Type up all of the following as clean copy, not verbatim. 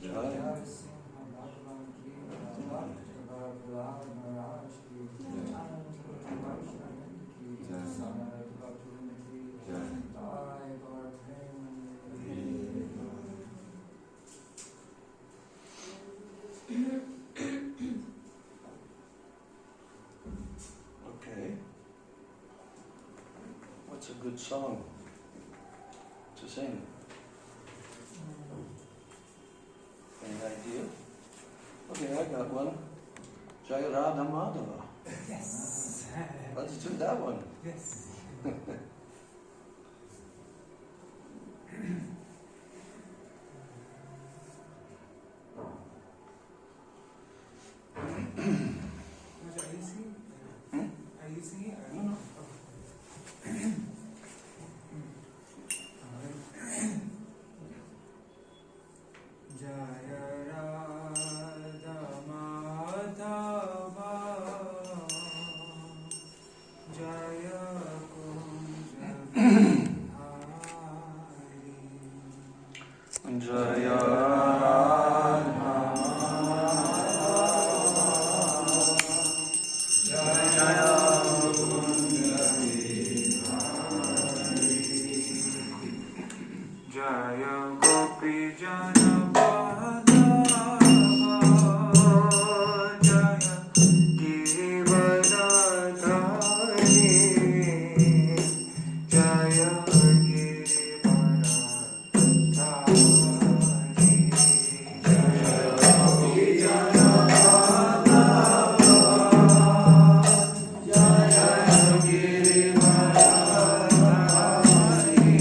Okay. What's a good song to sing? Any idea? Okay, I got one. Jaya Radha Madhava. Yes. Let's do that one. Yes. Are you singing? Are you singing? No. Jaya Radha Madhava Jaya Kunja Bihari Jaya Jaya Gopi Jana Madhava Jaya Giridharadhari Jaya Giridharadhari Jaya Gopi Jana Madhava Jaya Giridharadhari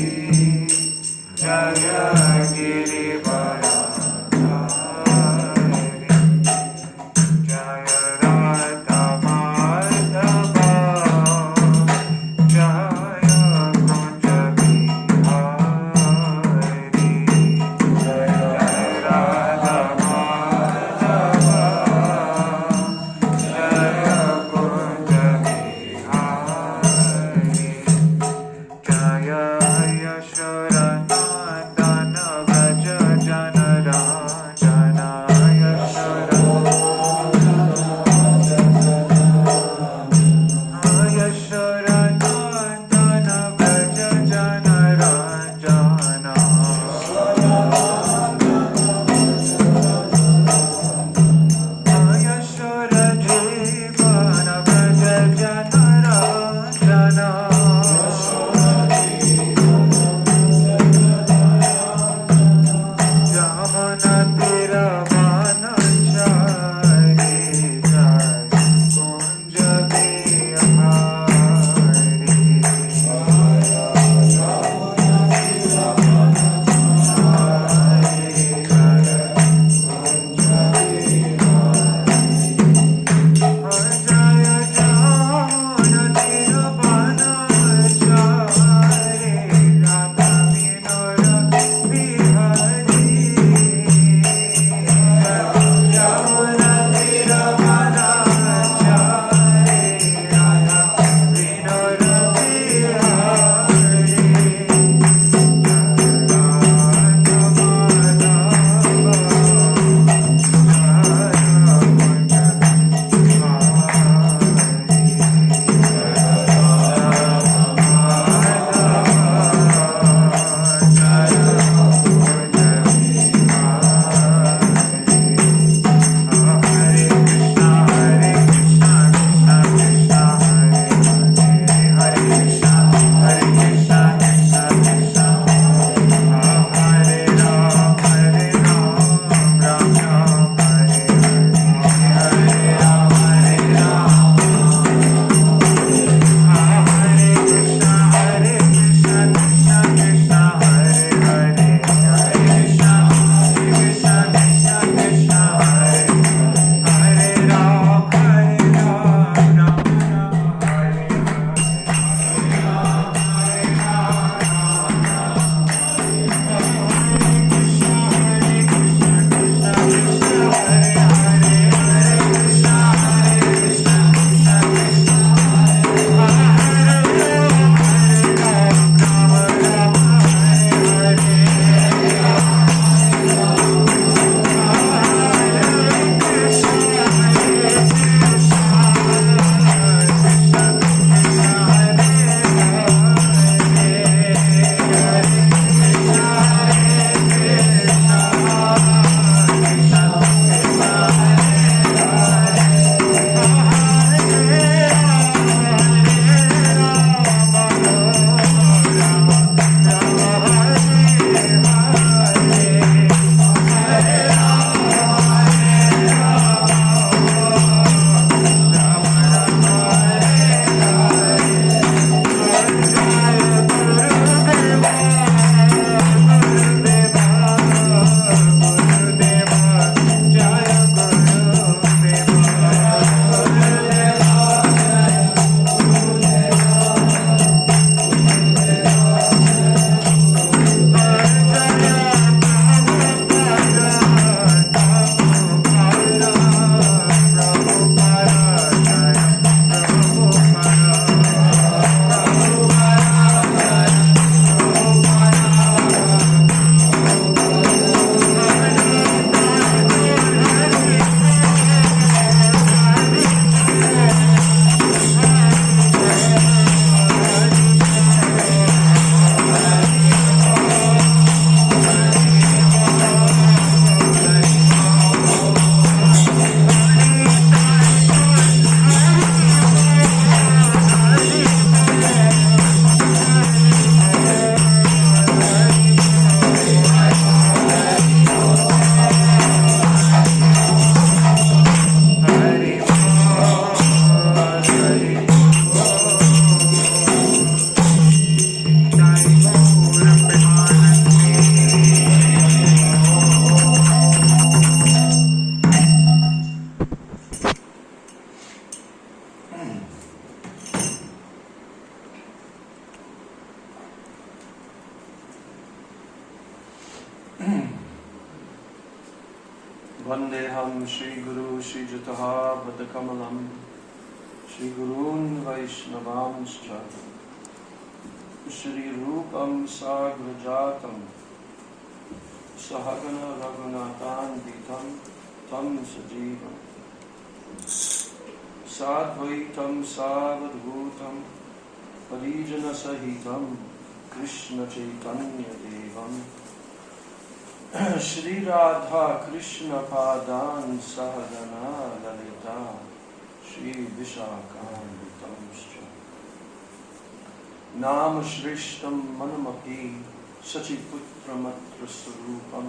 Jaya Giridharadhari Vandeham Shri Guru Shri Jataha Padakamalam Shri Gurun Vaishnavanscha Shri Rupam Sagrajatam Sahagana Raghunathan Vitam Tam Sajivam Sadvaitam Savadhutam Parijana Sahitam Krishna Chaitanya Devam Shri Radha Krishna Padan Sahagana Lalita Shri Vishakam Nam Shrishtam Manamapi Sachiputramatra Sarupam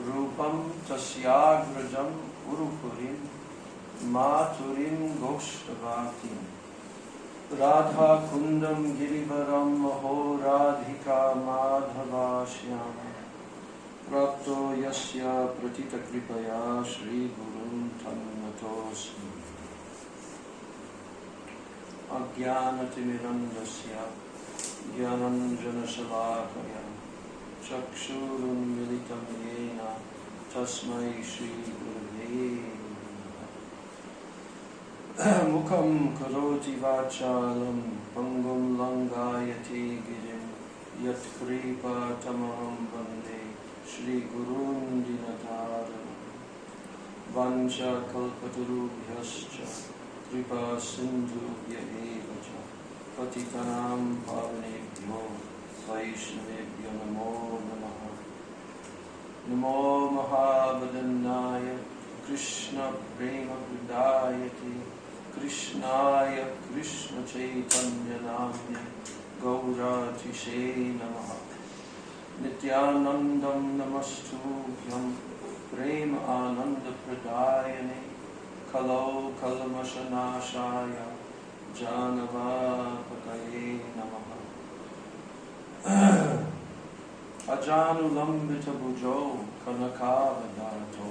Rupam Tasyagrajam Urupurim Maturim Goshtavatim Radha Kundam Girivaram Maho Radhika Madhavashyam Prapto Yasya Pratita Kripaya Shri Gurun Tannatosmi Ajnanatimirandasya Jnananjana Shalakaya Chakshurun Militam Yena Tasmai Shri Gurave Mukham Karoti Vachalam Pangum Langayati Girim Yat Kripa Tamaham Vande Shri Gurun Dinataram Vancha Kalpatarubhyascha Kripa Sindhu Yahevacha Patitanam Pavanebhyo Vaishnavebhyo Namo Namaha Namo Mahavadannaya Krishna Prema Hridayati Krishnaya Krishna Chaitanya Namne Gauratishe Namaha Nityanandam Namastubhyam Prema Ananda Pradayane Kalo Kalamashanashaya Janavapakaye Namaha Ajanulambita Bhujo Kanakavadato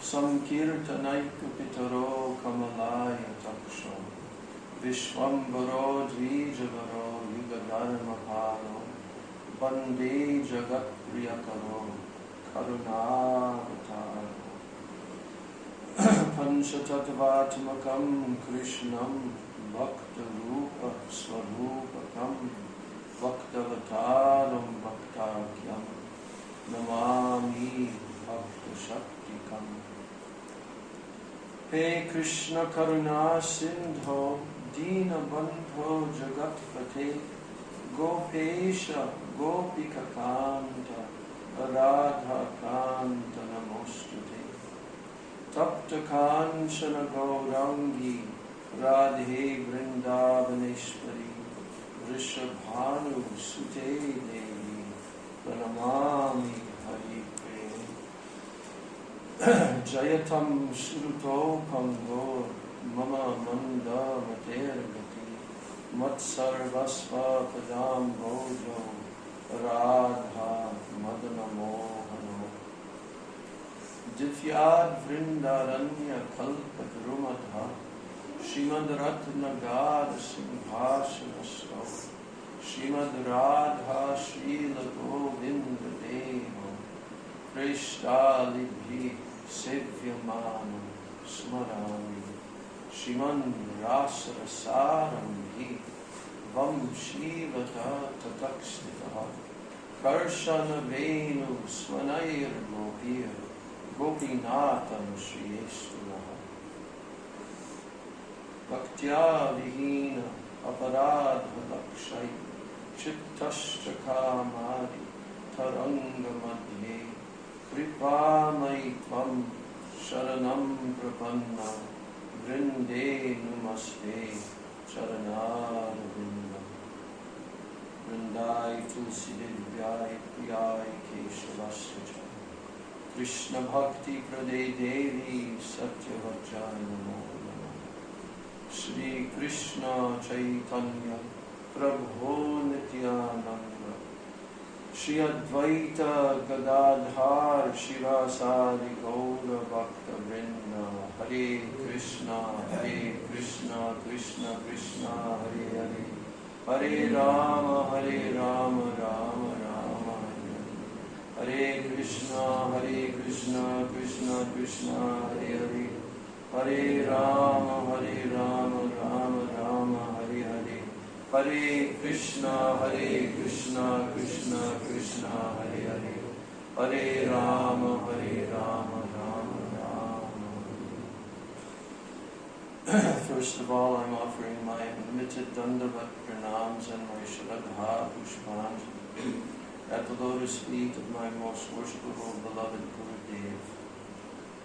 Samkirtanaika Pitaro Kamalaya Taksho Vishwambaro Dvijavaro Yugadharma Palo Bande Jagat Priyakaro Karunavataro Panchatattvatmakam Krishnam Bhakta Rupa Swarupakam Bhaktavataram Bhaktakyam Namami Bhakta Shaktikam He Krishna Karuna Sindho Dina Bandho Jagatpate Gopesha Gopika Kanta Radha Kanta Namostute Tapta Kanchana Gaurangi Radhe Vrindavaneshwari Rishabhanu Sute Devi Pranamami Hari Prem Jayatam Suruto Pangor Mama Manda Matergati Matsarvasva Padam Bojo Radha Madana Mohano Divyad Vrindaranya Kalpadrumadha Shrimad Ratnagad Simhasanasto Shrimad Radha Srila Govinda Devo Krishdalibhi Sevyamana Smarami Shriman Rasarasaramhi Vam Shivata Tatakstitaha Karshana Venu Swanayir Gopir Gopinatam Shriyeshvaraha Bhaktya Vihina Aparadha Lakshay Chittashta Kamari Taranga Madhye Kripamai Tvam Sharanam Prapanna Vrinde Namaste Charanaravinda Vrindai Tulsi Divyai Priyai Keshavasya Krishna Bhakti Prade Devi Satyavajai Namo Namaha Shri Krishna Chaitanya Prabhu Nityananda Shri Advaita Gadadhar Shivasari Gaura Bhakta Vrinda Hare Krishna Krishna Krishna Hare Hare Hare Rama Rama Rama Rama Hare Krishna Krishna, Krishna Krishna, Hare Hare, Hare Rama, Rama Rama, Hare Hare, Hare Krishna, Krishna Krishna, Hare Hare, Hare Rama, Rama Rama. First of all, I'm offering my unlimited Dandavat pranams and my Shraddha Pushpanjali at the lotus feet of my most worshipful beloved Gurudev,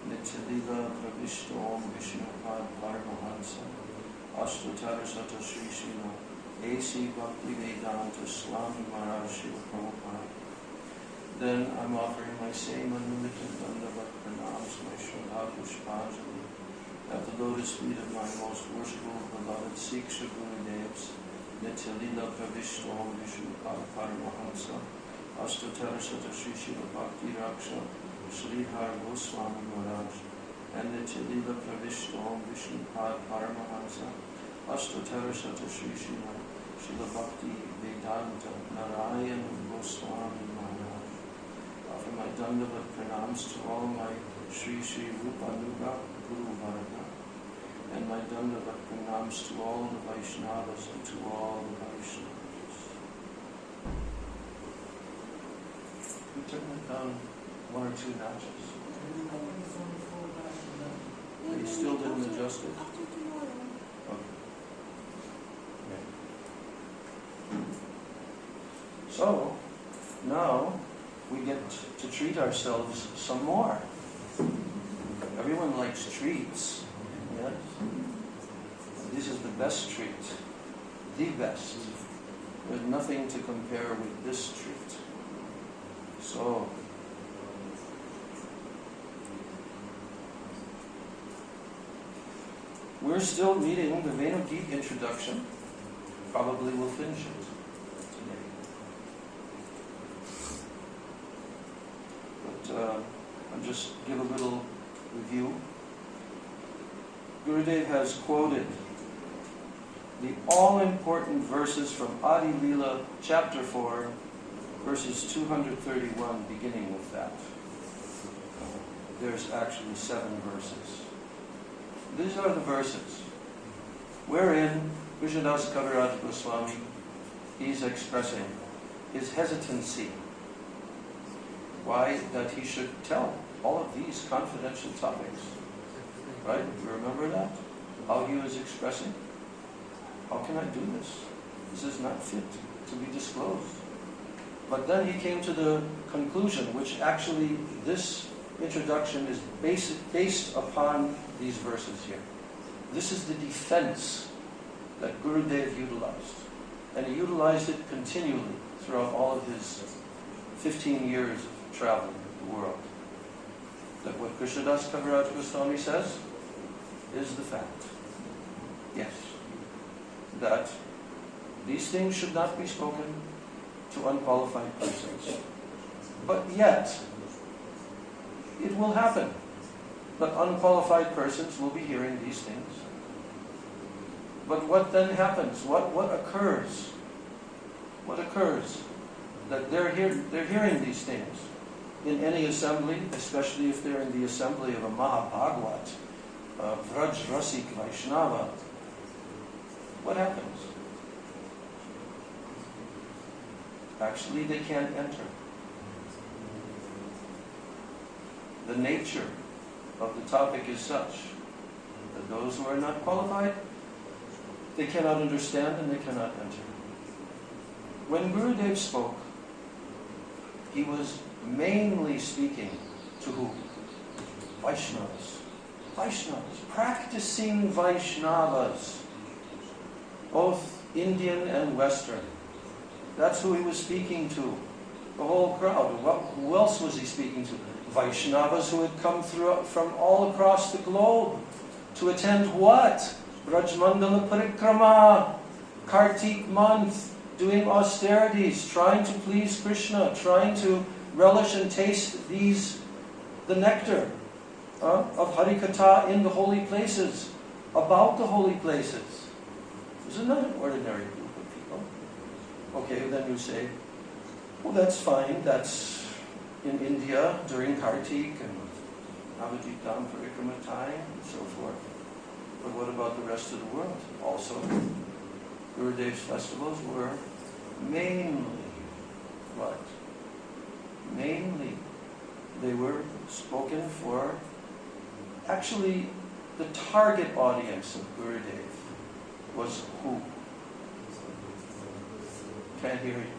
Nityalila Pravishto Om Vishnupad Paramahansa, Ashtatara Sata Sri Srila A.C. Bhakti Vedanta Swami Maharaj Srila Prabhupada. Then I'm offering my same unlimited Dandavat pranams, my Shraddha Pushpanjali at the lotus feet of my most worshipful beloved Siksha Gurudevs, Nityalila Pravishto Om Vishnupad Paramahansa, Ashtatara Sata Sri Srila Bhakti Raksha Sridhar Goswami Maharaj, and Nityalila Pravishto Om Vishnupad Paramahansa, Ashtatara Sata Sri Srila Bhakti Vedanta Narayan Goswami Maharaj. Offer my Dandavat pranams to all my Sri Sri Rupanuga Guru Varga, and my Dandavat pranams to all the Vaishnavas and to all the Vaishnavas. We took it down 1 or 2 notches. They still didn't adjust it? Okay. So, now we get to treat ourselves some more. Everyone likes treats, yes? This is the best treat, the best. There's nothing to compare with this treat. So, we're still reading the Navadvip introduction. Probably we'll finish it today. But I'll just give a little review. Gurudev has quoted the all-important verses from Adi Leela, chapter 4, verses 231, beginning with that. There's actually 7 verses. These are the verses wherein Krishnadas Kaviraj Goswami is expressing his hesitancy. Why that he should tell all of these confidential topics. Right? You remember that? How he was expressing? How can I do this? This is not fit to be disclosed. But then he came to the conclusion, which actually this introduction is based upon these verses here. This is the defense that Gurudev utilized. And he utilized it continually throughout all of his 15 years of traveling the world. That what Krishnadas Kaviraj Goswami says is the fact. Yes. That these things should not be spoken to unqualified persons. But yet, it will happen that unqualified persons will be hearing these things. But what then happens? What occurs? What occurs? That they're hearing these things in any assembly, especially if they're in the assembly of a Mahabhagwat, Vraj Rasik Vaishnava. What happens? Actually, they can't enter. The nature of the topic is such that those who are not qualified, they cannot understand and they cannot enter. When Gurudev spoke, he was mainly speaking to who? Vaishnavas. Vaishnavas. Practicing Vaishnavas. Both Indian and Western. That's who he was speaking to. The whole crowd. Who else was he speaking to? Vaishnavas who had come through from all across the globe to attend what? Brajmandala Parikrama, Kartik month, doing austerities, trying to please Krishna, trying to relish and taste the nectar of Harikatha in the holy places, about the holy places. This is not an ordinary group of people. Okay, then you say, well, that's fine, that's in India during Kartik and Navadvip Parikrama time and so forth. But what about the rest of the world? Also, Gurudev's festivals were mainly what? Mainly, they were spoken for. Actually, the target audience of Gurudev was who? Can't hear you.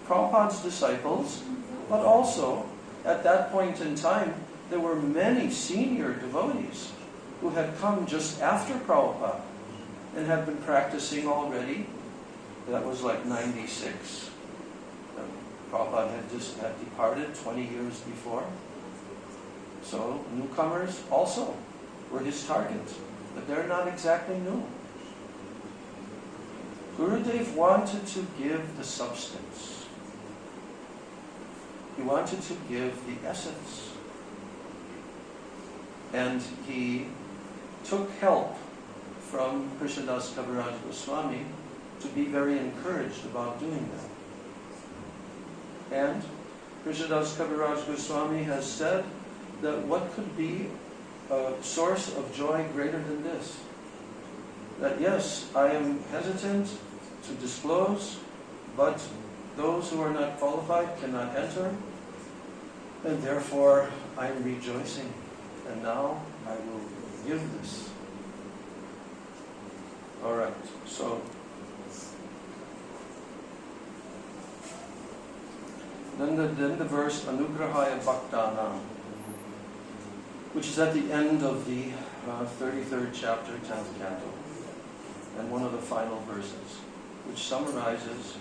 Prabhupada's disciples, but also, at that point in time, there were many senior devotees who had come just after Prabhupada and had been practicing already. That was like 96. Prabhupada had departed 20 years before. So newcomers also were his target, but they're not exactly new. Gurudev wanted to give the substance. He wanted to give the essence. And he took help from Krishnadas Kaviraj Goswami to be very encouraged about doing that. And Krishnadas Kaviraj Goswami has said that what could be a source of joy greater than this? That yes, I am hesitant to disclose, but those who are not qualified cannot enter, and therefore I am rejoicing. And now I will give this. Alright, so then the verse Anugrahaya Bhaktanam, which is at the end of the 33rd chapter, 10th canto, and one of the final verses, which summarizes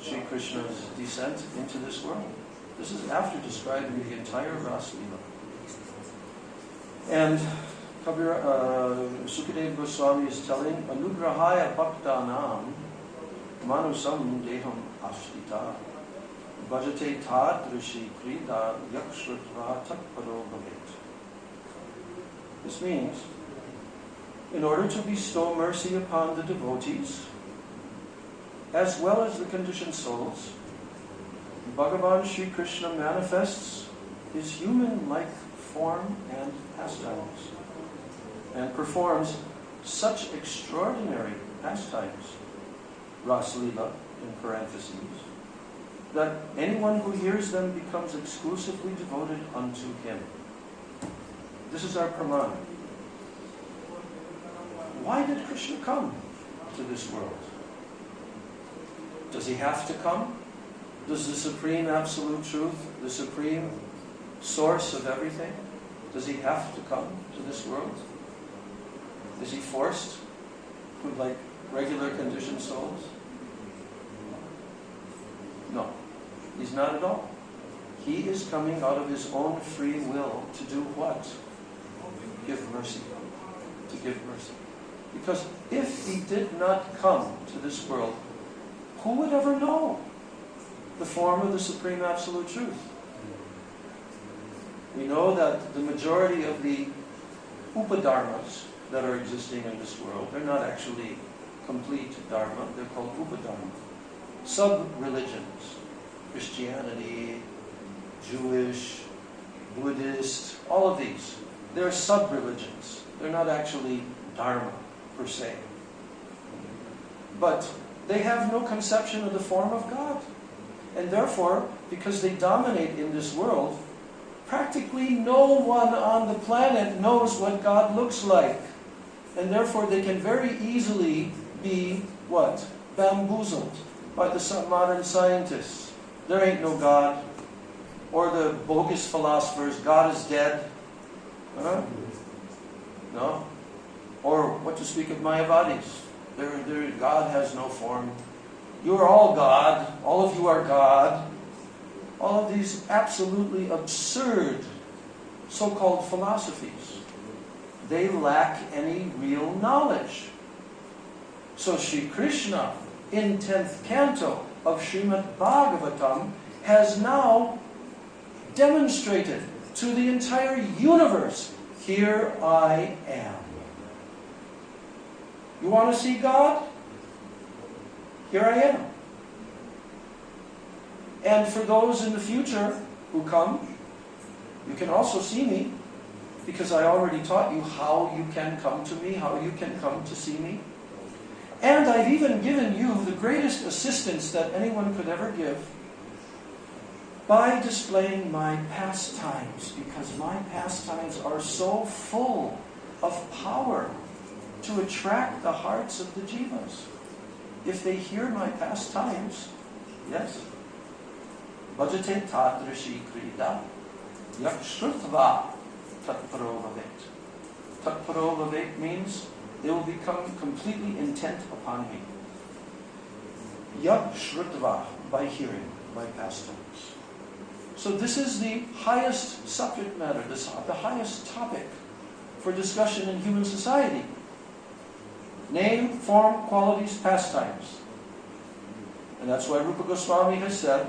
Sri Krishna's descent into this world. This is after describing the entire Rasa Leela. And Sukadeva Goswami is telling, Anugrahaya Bhaktanam Manusam Deham Ashrita Bhajate Tadrishi Krida Yakshritva Takparo Bhavet. This means, in order to bestow mercy upon the devotees, as well as the conditioned souls, Bhagavan Sri Krishna manifests his human-like form and pastimes, and performs such extraordinary pastimes, Rasa Leela in parentheses, that anyone who hears them becomes exclusively devoted unto him. This is our pramana. Why did Krishna come to this world? Does he have to come? Does the Supreme Absolute Truth, the Supreme Source of everything, does he have to come to this world? Is he forced like regular conditioned souls? No, he's not at all. He is coming out of his own free will to do what? Give mercy. To give mercy. Because if he did not come to this world, who would ever know the form of the Supreme Absolute Truth? We know that the majority of the upadharmas that are existing in this world, they're not actually complete dharma, they're called upadharma. Sub-religions, Christianity, Jewish, Buddhist, all of these, they're sub-religions. They're not actually dharma per se. But they have no conception of the form of God. And therefore, because they dominate in this world, practically no one on the planet knows what God looks like. And therefore they can very easily be, what? Bamboozled by the modern scientists. There ain't no God. Or the bogus philosophers, God is dead. Huh? No. Or what to speak of Mayavadis. God has no form. You are all God. All of you are God. All of these absolutely absurd so-called philosophies, they lack any real knowledge. So Sri Krishna, in 10th canto of Srimad Bhagavatam, has now demonstrated to the entire universe, here I am. You want to see God? Here I am. And for those in the future who come, you can also see me, because I already taught you how you can come to me, how you can come to see me. And I've even given you the greatest assistance that anyone could ever give by displaying my pastimes, because my pastimes are so full of power to attract the hearts of the jivas. If they hear my pastimes, yes. Bhajate tadrashi krida yakshruttva tatparovavet. Tatparovavet means they will become completely intent upon me. Yakshruttva, by hearing my pastimes. So this is the highest subject matter, the highest topic for discussion in human society. Name, form, qualities, pastimes. And that's why Rupa Goswami has said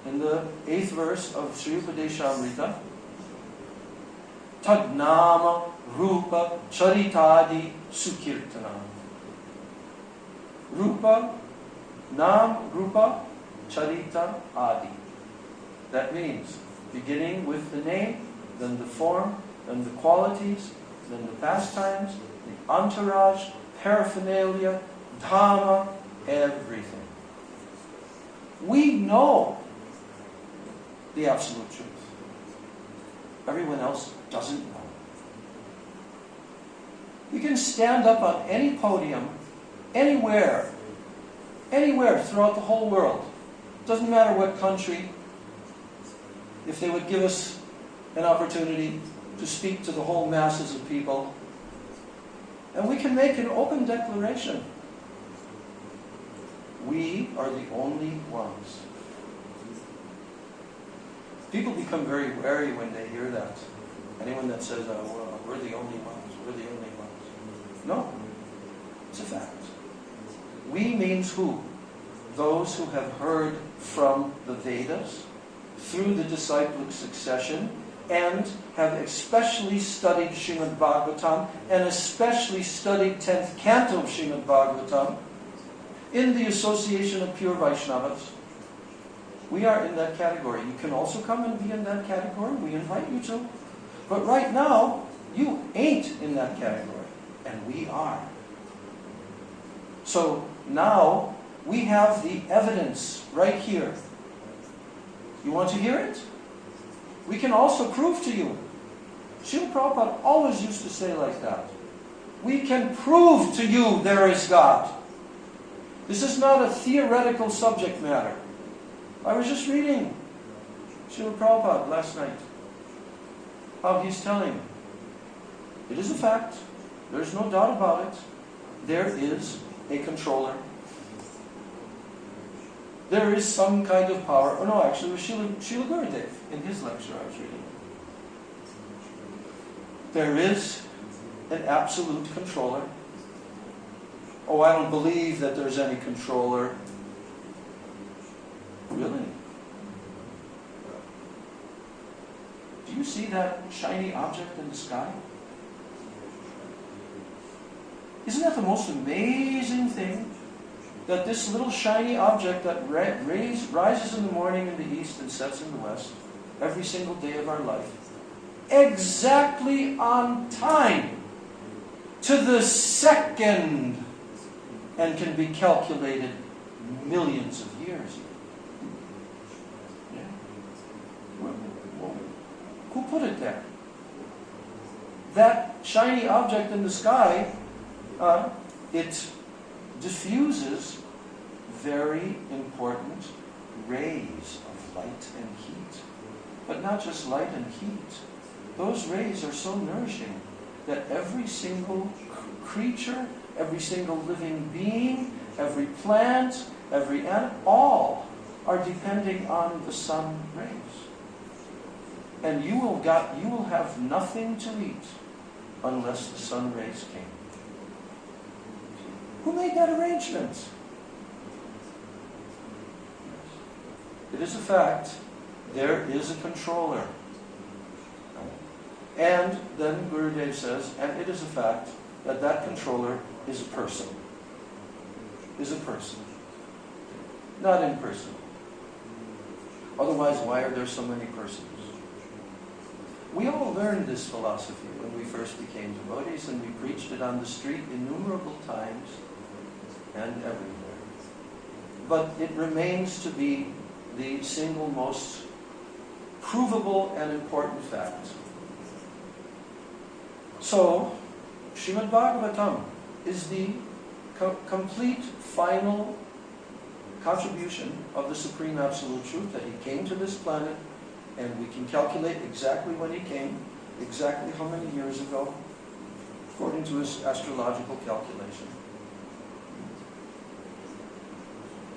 in the 8th verse of Sri Upadeshamrita, Tad nama rupa charitadi sukirtanam. Rupa, nam, rupa, charita, adi. That means beginning with the name, then the form, then the qualities, then the pastimes, the entourage, paraphernalia, dhamma, everything. We know the absolute truth. Everyone else doesn't know. You can stand up on any podium, anywhere throughout the whole world. Doesn't matter what country. If they would give us an opportunity to speak to the whole masses of people, and we can make an open declaration. We are the only ones. People become very wary when they hear that. Anyone that says, well, we're the only ones, we're the only ones. No, it's a fact. We means who? Those who have heard from the Vedas, through the disciplic succession, and have especially studied Srimad Bhagavatam, and especially studied 10th canto of Srimad Bhagavatam, in the association of pure Vaishnavas. We are in that category. You can also come and be in that category. We invite you to. But right now, you ain't in that category. And we are. So now, we have the evidence right here. You want to hear it? We can also prove to you. Srila Prabhupada always used to say like that. We can prove to you there is God. This is not a theoretical subject matter. I was just reading Srila Prabhupada last night. How he's telling. It is a fact. There's no doubt about it. There is a controller. There is some kind of power. Oh no, actually it was Srila Gurudev in his lecture I was reading. There is an absolute controller. Oh, I don't believe that there's any controller. Really? Do you see that shiny object in the sky? Isn't that the most amazing thing? That this little shiny object that rises in the morning in the east and sets in the west, every single day of our life, exactly on time, to the second, and can be calculated millions of years. Yeah. Who put it there? That shiny object in the sky, it diffuses very important rays of light and heat. But not just light and heat. Those rays are so nourishing that every single creature, every single living being, every plant, every animal, all are depending on the sun rays. And you will have nothing to eat unless the sun rays came. Who made that arrangement? It is a fact. There is a controller. And then Gurudev says, and it is a fact that that controller is a person. Is a person. Not impersonal. Otherwise, why are there so many persons? We all learned this philosophy when we first became devotees, and we preached it on the street innumerable times and everywhere. But it remains to be the single most provable and important fact. So, Srimad Bhagavatam is the complete, final contribution of the Supreme Absolute Truth, that He came to this planet, and we can calculate exactly when He came, exactly how many years ago, according to His astrological calculation.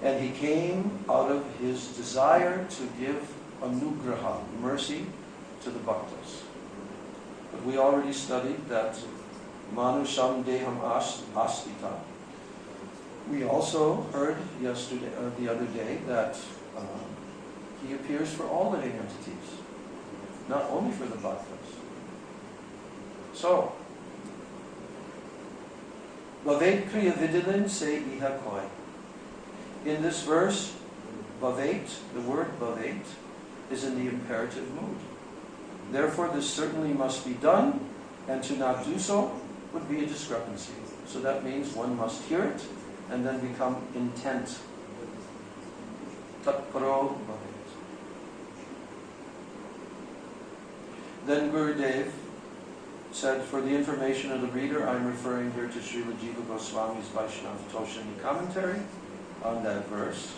And He came out of His desire to give anugraha, mercy, to the bhaktas. But we already studied that manusham deham astita. We also heard yesterday, the other day, that He appears for all living entities, not only for the bhaktas. So, Bhavet kriya vidilin se iha koi. In this verse, Bhavet, the word Bhavet, is in the imperative mood. Therefore, this certainly must be done, and to not do so would be a discrepancy. So that means one must hear it and then become intent. Tat paro Bhavet. Then Gurudev said, for the information of the reader, I'm referring here to Srila Jiva Goswami's Vaishnava Toshani commentary on that verse.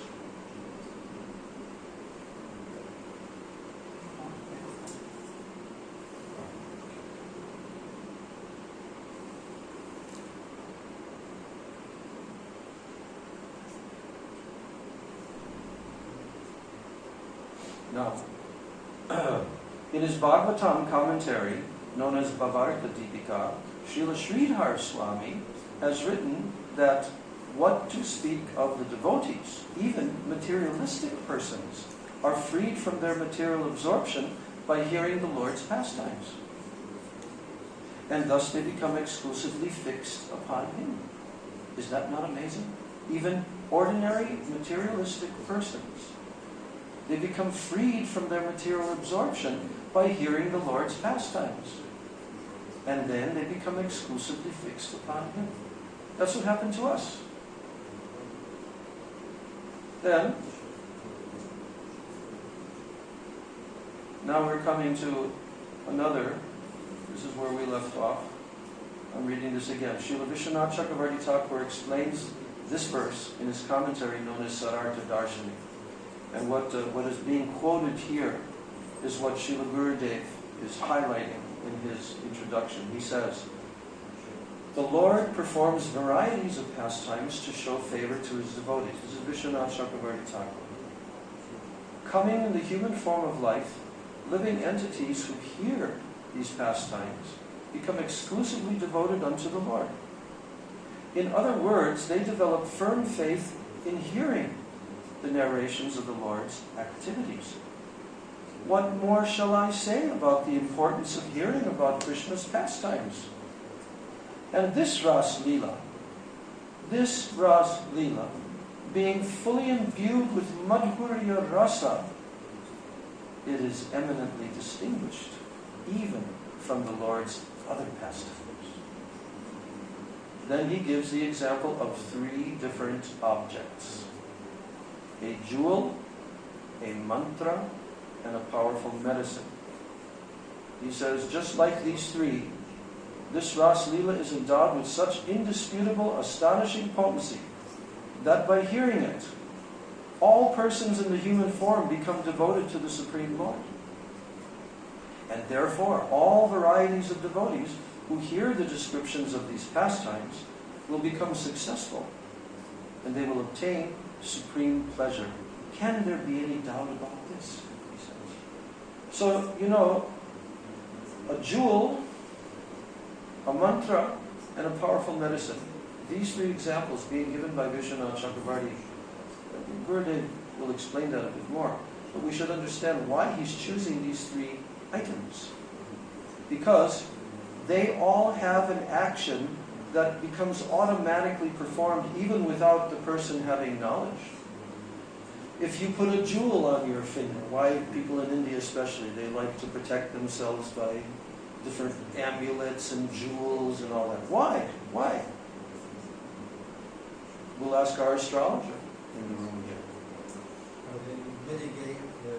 Now, in his Bhagavatam commentary, known as Bhavarta Deepika, Srila Sridhar Swami has written that what to speak of the devotees, even materialistic persons, are freed from their material absorption by hearing the Lord's pastimes. And thus they become exclusively fixed upon Him. Is that not amazing? Even ordinary materialistic persons, they become freed from their material absorption by hearing the Lord's pastimes. And then they become exclusively fixed upon Him. That's what happened to us. Then, now we're coming to another, this is where we left off. I'm reading this again. Srila Vishwanath Chakravarti Thakur explains this verse in his commentary known as Sarartha Darshani. And what is being quoted here is what Srila Gurudev is highlighting in his introduction. He says, the Lord performs varieties of pastimes to show favor to His devotees. This is Vishwanath Chakravarti Thakur. Coming in the human form of life, living entities who hear these pastimes become exclusively devoted unto the Lord. In other words, they develop firm faith in hearing the narrations of the Lord's activities. What more shall I say about the importance of hearing about Krishna's pastimes? And this Ras Leela, being fully imbued with Madhurya Rasa, it is eminently distinguished even from the Lord's other pastimes. Then he gives the example of three different objects: a jewel, a mantra, and a powerful medicine. He says, just like these three, this Ras Leela is endowed with such indisputable, astonishing potency that by hearing it, all persons in the human form become devoted to the Supreme Lord. And therefore, all varieties of devotees who hear the descriptions of these pastimes will become successful, and they will obtain supreme pleasure. Can there be any doubt about this? He says. So, a jewel, a mantra, and a powerful medicine. These three examples being given by Vishwanath Chakravarti. Gurudev will explain that a bit more. But we should understand why he's choosing these three items. Because they all have an action that becomes automatically performed even without the person having knowledge. If you put a jewel on your finger, why people in India especially, they like to protect themselves by different amulets and jewels and all that. Why? Why? We'll ask our astrologer in the room here. They mitigate the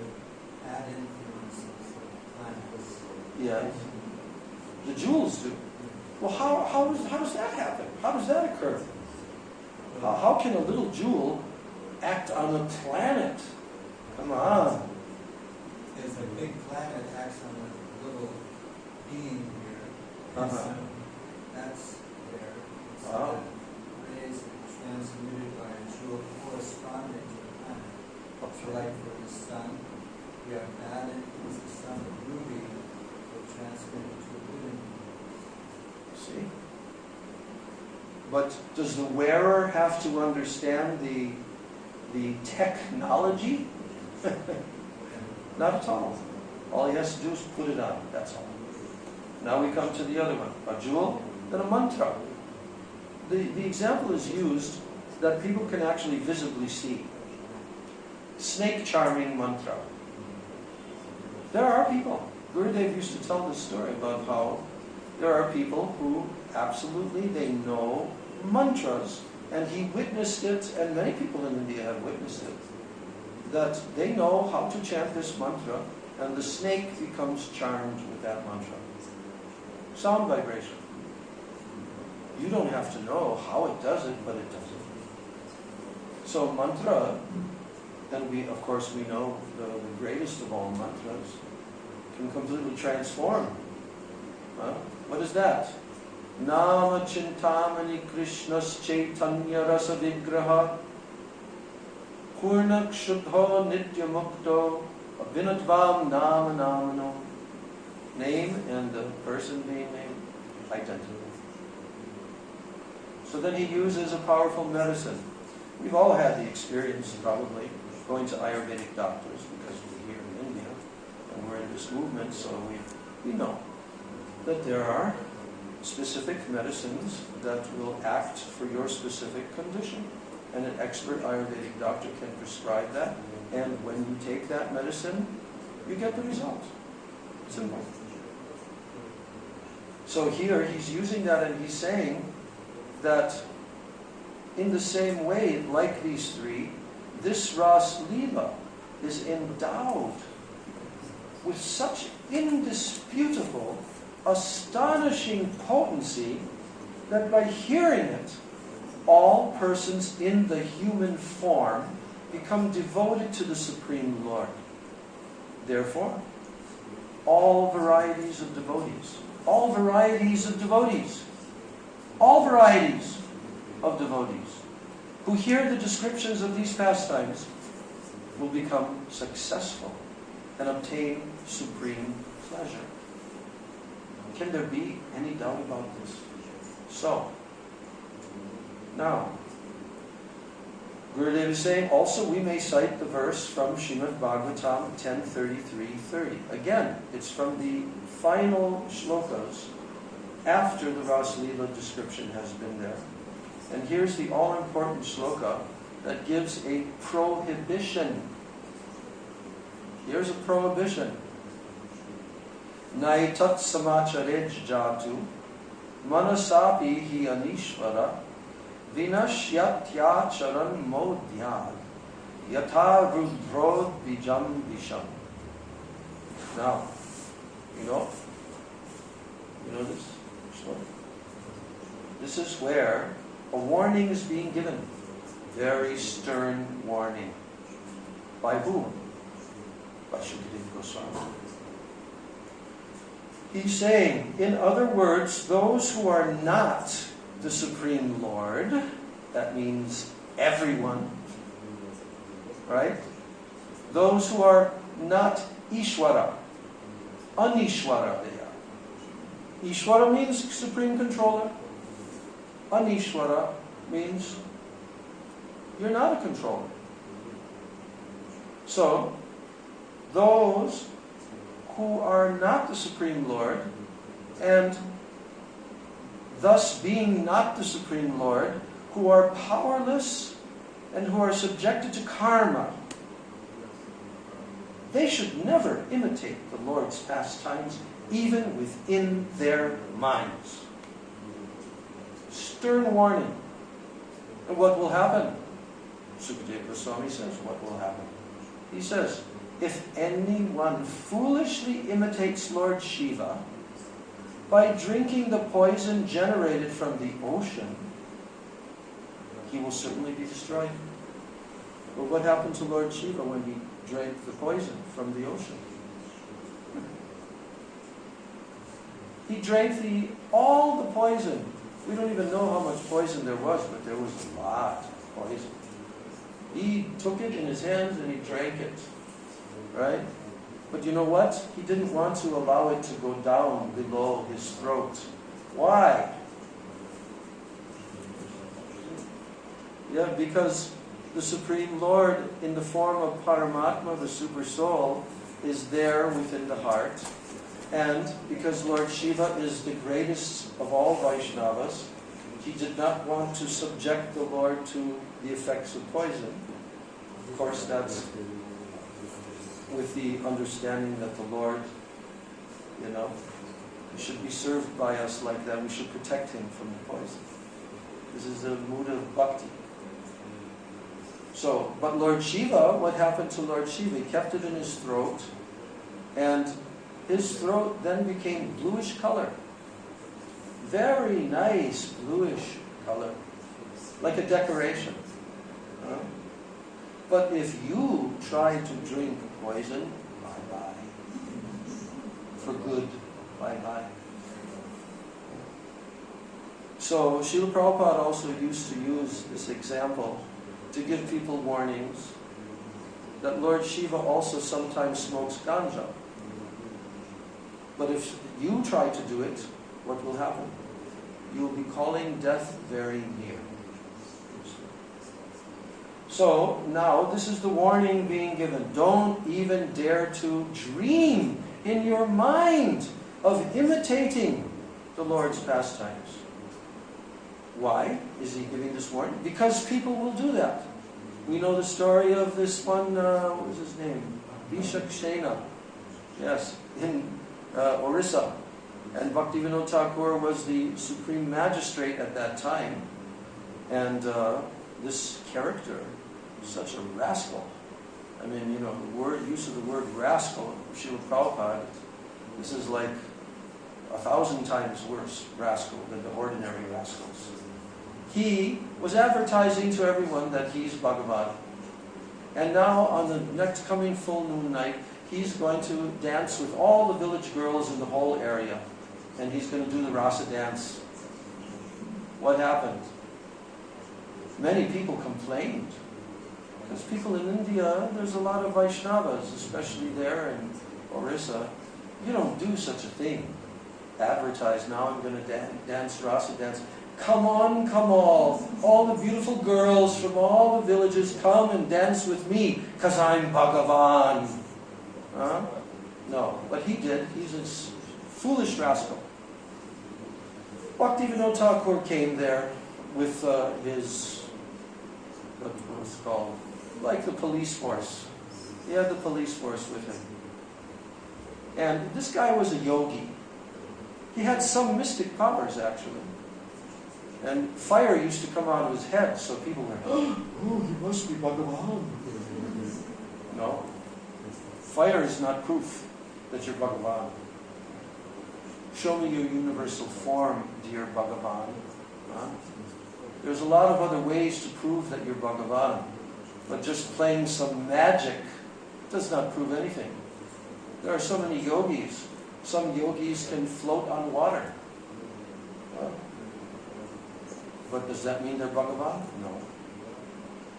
bad influences of planets. Yeah. The jewels do. Well, how does that happen? How does that occur? How can a little jewel act on a planet? Come on. There's a big planet acts on a little being here. Uh-huh. So that's there. So Wow. the rays are transmitted by a jewel corresponding to the planet. So like for the sun, we have bad influence. The sun, the ruby, will transmit it to a good influence. See? But does the wearer have to understand the technology? Not at all. All he has to do is put it on. That's all. Now we come to the other one. A jewel and a mantra. The example is used that people can actually visibly see. Snake charming mantra. There are people. Gurudev used to tell this story about how there are people who absolutely they know mantras, and he witnessed it, and many people in India have witnessed it, that they know how to chant this mantra, and the snake becomes charmed with that mantra. Sound vibration. You don't have to know how it does it, but it does it. So mantra, and we know the greatest of all mantras, can completely transform. What is that? Nama Chintamani Krishnas Chaitanya Rasa Vigraha Purnak Shuddho Nitya Mukto Vinadvam Nama Namano. Name and the person being named identical. So then he uses a powerful medicine. We've all had the experience, probably, going to Ayurvedic doctors because we're here in India and we're in this movement, so we know that there are specific medicines that will act for your specific condition. And an expert Ayurvedic doctor can prescribe that, and when you take that medicine, you get the result. Simple. So here he's using that, and he's saying that in the same way, like these three, this Ras Leela is endowed with such indisputable, astonishing potency that by hearing it, all persons in the human form become devoted to the Supreme Lord. Therefore, all varieties of devotees, all varieties of devotees, all varieties of devotees who hear the descriptions of these pastimes will become successful and obtain supreme pleasure. Can there be any doubt about this? So, now, Gurudev is saying, also we may cite the verse from Srimad Bhagavatam 10:33-30. Again, it's from the final shlokas after the Ras Leela description has been there. And here's the all-important shloka that gives a prohibition. Here's a prohibition. Naitat samacharej jatu manasapi hi anishvara vinashyatya charan modhyad yatha rudrod bijam visham. Now, you know this story. This is where a warning is being given. Very stern warning. By whom? By Shukadeva Goswami. He's saying, in other words, those who are not the Supreme Lord, that means everyone, right? Those who are not Ishwara, Anishwara they are. Ishwara means Supreme Controller. Anishwara means you're not a controller. So, those who are not the Supreme Lord, and thus being not the Supreme Lord, who are powerless and who are subjected to karma, they should never imitate the Lord's pastimes, even within their minds. Stern warning. And what will happen? Sukadeva Goswami says, what will happen? He says, if anyone foolishly imitates Lord Shiva by drinking the poison generated from the ocean, he will certainly be destroyed. But what happened to Lord Shiva when he drank the poison from the ocean? He drank all the poison. We don't even know how much poison there was, but there was a lot of poison. He took it in his hands and he drank it. Right? But you know what? He didn't want to allow it to go down below his throat. Why? Yeah, because the Supreme Lord, in the form of Paramatma, the Super Soul, is there within the heart. And because Lord Shiva is the greatest of all Vaishnavas, he did not want to subject the Lord to the effects of poison. Of course, that's with the understanding that the Lord, he should be served by us like that. We should protect him from the poison. This is the mood of bhakti. So, but Lord Shiva, what happened to Lord Shiva? He kept it in his throat, and his throat then became bluish color. Very nice bluish color. Like a decoration. But if you try to drink poison, bye-bye. For good, bye-bye. So Srila Prabhupada also used to use this example to give people warnings that Lord Shiva also sometimes smokes ganja. But if you try to do it, what will happen? You will be calling death very near. So now this is the warning being given. Don't even dare to dream in your mind of imitating the Lord's pastimes. Why is he giving this warning? Because people will do that. We know the story of this one, what was his name? Vishakshena. Yes, in Orissa. And Bhaktivinoda Thakur was the supreme magistrate at that time. And this character, such a rascal. I mean, the use of the word rascal, Srila Prabhupada, this is like 1,000 times worse rascal than the ordinary rascals. He was advertising to everyone that he's Bhagavan. And now on the next coming full moon night, he's going to dance with all the village girls in the whole area. And he's going to do the rasa dance. What happened? Many people complained. Because people in India, there's a lot of Vaishnavas, especially there in Orissa. You don't do such a thing. Advertise, now I'm going to dance rasa dance. Come on, come all the beautiful girls from all the villages, come and dance with me, because I'm Bhagavan. Huh? No, but he did. He's a foolish rascal. Bhaktivinoda Thakur came there with his, what was it called? Like the police force. He had the police force with him. And this guy was a yogi. He had some mystic powers, actually. And fire used to come out of his head, so people were, oh, he must be Bhagavan. No. Fire is not proof that you're Bhagavan. Show me your universal form, dear Bhagavan. Huh? There's a lot of other ways to prove that you're Bhagavan. But just playing some magic does not prove anything. There are so many yogis. Some yogis can float on water. But does that mean they're Bhagavan? No.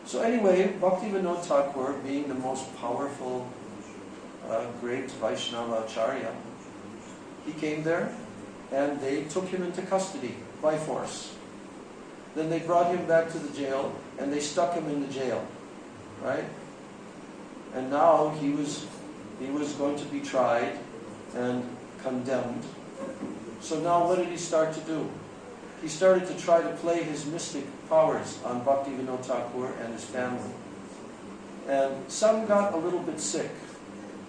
So anyway, Bhaktivinoda Thakur, being the most powerful, great Vaishnava Acharya, he came there and they took him into custody by force. Then they brought him back to the jail and they stuck him in the jail. Right? And now he was going to be tried and condemned. So now what did he start to do? He started to try to play his mystic powers on Bhaktivinoda Thakur and his family. And some got a little bit sick.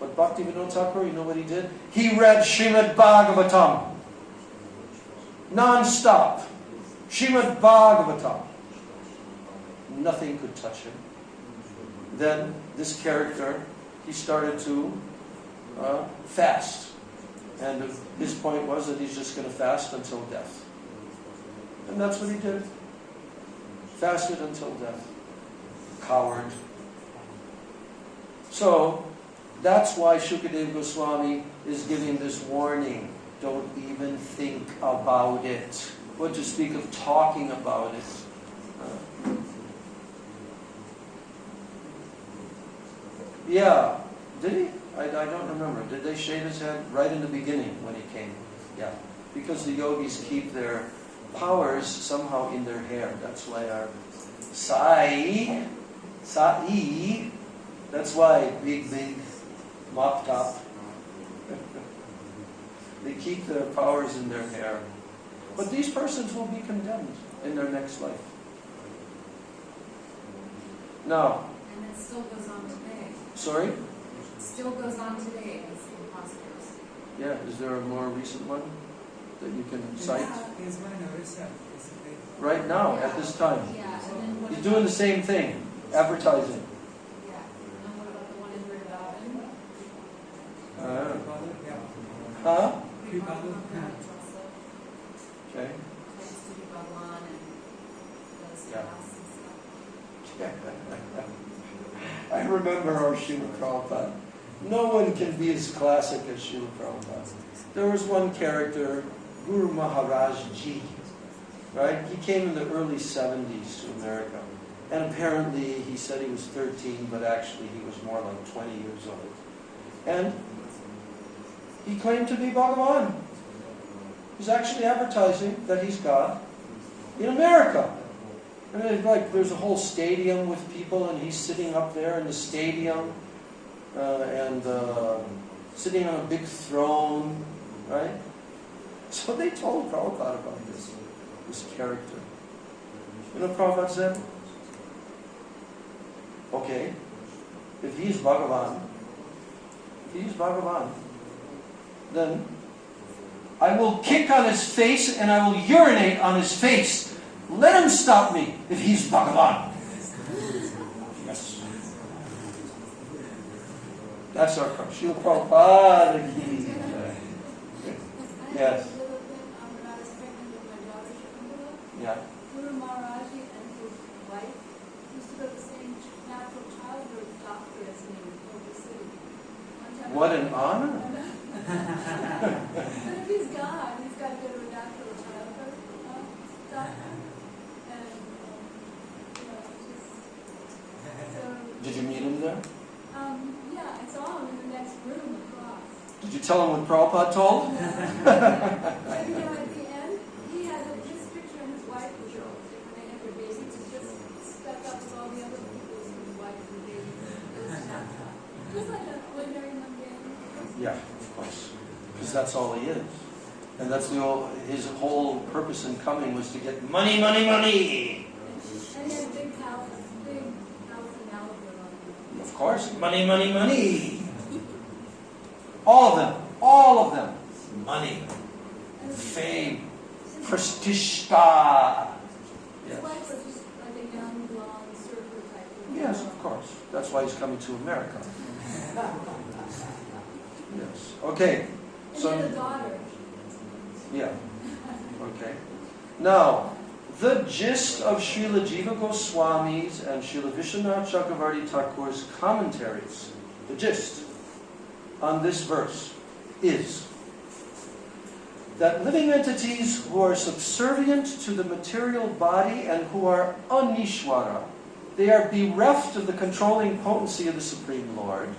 But Bhaktivinoda Thakur, you know what he did? He read Srimad Bhagavatam. Non-stop. Srimad Bhagavatam. Nothing could touch him. Then this character, he started to fast. And his point was that he's just going to fast until death. And that's what he did. Fasted until death. Coward. So, that's why Shukadeva Goswami is giving this warning. Don't even think about it. What to speak of talking about it. Yeah. Did he? I don't remember. Did they shave his head right in the beginning when he came? Yeah. Because the yogis keep their powers somehow in their hair. That's why our Sai, that's why big mop top. They keep their powers in their hair. But these persons will be condemned in their next life. Now. And it still goes on today. Sorry? It still goes on today as imposters. Yeah, is there a more recent one that you can cite? Right now, at this time. Yeah, and then what He's doing the same thing, advertising. Yeah, and what about the one in Vrindavan? Huh? Okay. I remember our Srila Prabhupada. No one can be as classic as Srila Prabhupada. There was one character, Guru Maharaj Ji, right? He came in the early 70s to America. And apparently he said he was 13, but actually he was more like 20 years old. And he claimed to be Bhagavan. He's actually advertising that he's God in America. And it's like there's a whole stadium with people, and he's sitting up there in the stadium, and sitting on a big throne, right? So they told Prabhupada about this character. You know what Prabhupada said? Okay, if he's Bhagavan, then I will kick on his face and I will urinate on his face. Let him stop me if he's Bhagavan. Yes. That's our Srila Prabhupada. Yes. Yeah. Guru Maharaj and his wife used to go to the same natural childbirth doctor as me in Culver City. What an honor. But if he's God, he's got to go to a natural childbirth doctor. And, so... Did you meet him there? Yeah, I saw him in the next room across. Did you tell him what Prabhupada told? But, at the end, he had his picture and his wife was when they had their babies. He just stuck up with all the other people's wife and babies. Just like an ordinary mundane person. Yeah, of course. Because that's all he is. And that's his whole purpose in coming was to get money, money, money. And he had a big house in Malibu. Of course, money, money, money. All of them. Money, fame, prestishta. His wife was just like a young, blonde surfer type. Yes, of course. That's why he's coming to America. Yes. Okay. And So. he had a daughter. Yeah. Okay. Now, the gist of Srila Jiva Goswami's and Srila Vishwanath Chakravarti Thakur's commentaries, the gist on this verse is that living entities who are subservient to the material body and who are anishwara, they are bereft of the controlling potency of the Supreme Lord.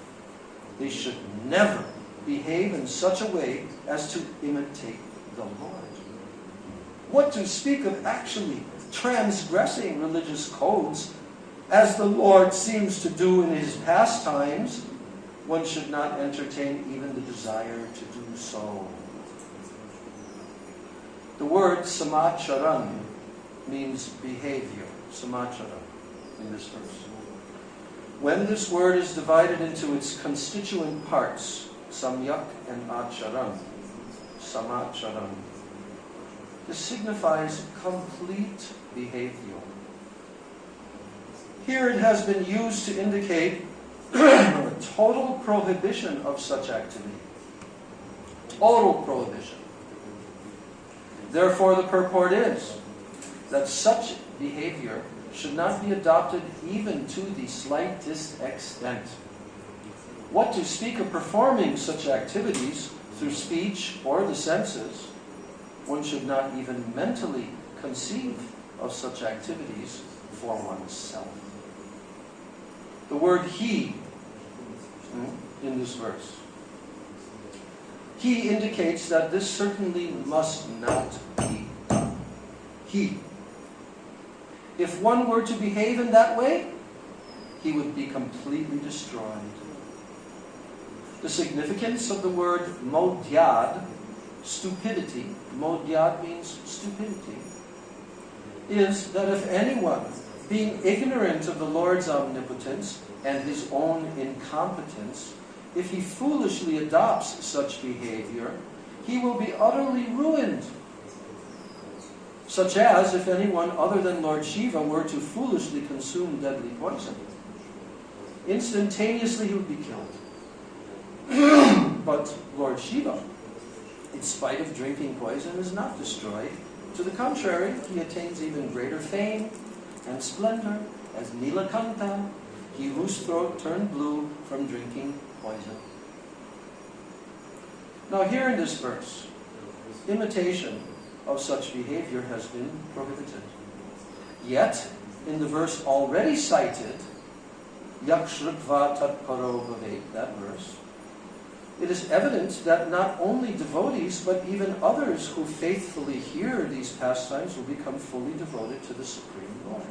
They should never behave in such a way as to imitate the Lord. What to speak of actually transgressing religious codes, as the Lord seems to do in his pastimes, one should not entertain even the desire to do so. The word samacharan means behavior, samacharan, in this verse. When this word is divided into its constituent parts, samyak and acharan, samacharan, this signifies complete behavior. Here it has been used to indicate a total prohibition of such activity. Total prohibition. Therefore, the purport is that such behavior should not be adopted even to the slightest extent. What to speak of performing such activities through speech or the senses, one should not even mentally conceive of such activities for oneself. The word he in this verse, he indicates that this certainly must not be done. He. If one were to behave in that way, he would be completely destroyed. The significance of the word modyad, stupidity, modyad means stupidity, is that if anyone, being ignorant of the Lord's omnipotence and his own incompetence, if he foolishly adopts such behavior, he will be utterly ruined. Such as if anyone other than Lord Shiva were to foolishly consume deadly poison. Instantaneously he would be killed. But Lord Shiva, in spite of drinking poison, is not destroyed. To the contrary, he attains even greater fame and splendor as Nilakanta, he whose throat turned blue from drinking poison. Now here in this verse, imitation of such behavior has been prohibited. Yet, in the verse already cited, Yakshritva tat paro bhavet, that verse, it is evident that not only devotees, but even others who faithfully hear these pastimes will become fully devoted to the Supreme Lord.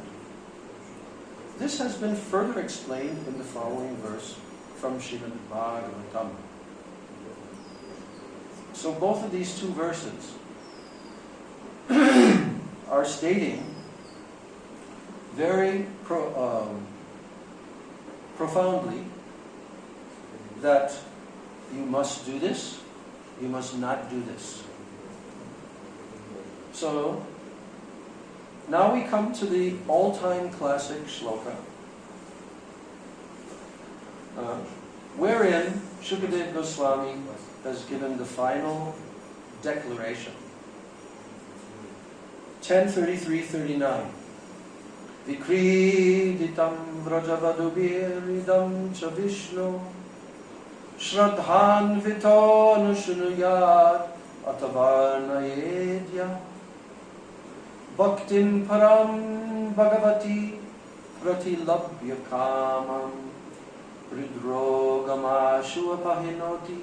This has been further explained in the following verse from Srimad Bhagavatam. So both of these two verses are stating very profoundly that you must do this, you must not do this. So, now we come to the all-time classic shloka, wherein Shukadeva Goswami has given the final declaration. 10:33-39. Vikriditam vrajavadubiridam cha Vishnu Shradhan vito nushnuyat atavarnayedya Bhaktim param bhagavati pratilabhya kamam Hridrogamashu apahinoti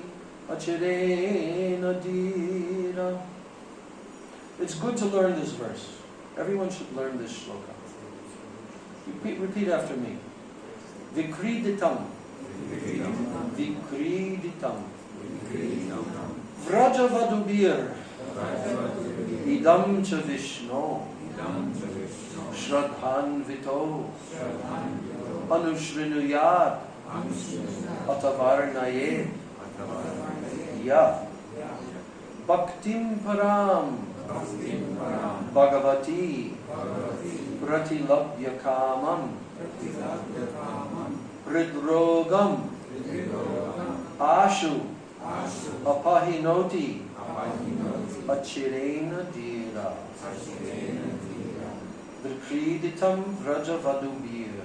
achirena dira. It's good to learn this verse. Everyone should learn this shloka. Repeat after me. Vikriditam. Vikriditam. Vrajavadubir. Idam cha Vishnu. Shradhan vito. Anushrinuyat. Atavarnaye. Ya. Bhaktim param. Bhagavati. Pratilabhya kamam. Hridrogam. Ashu. Apahinoti. Achirena dira. Vikriditam vrajavadubir.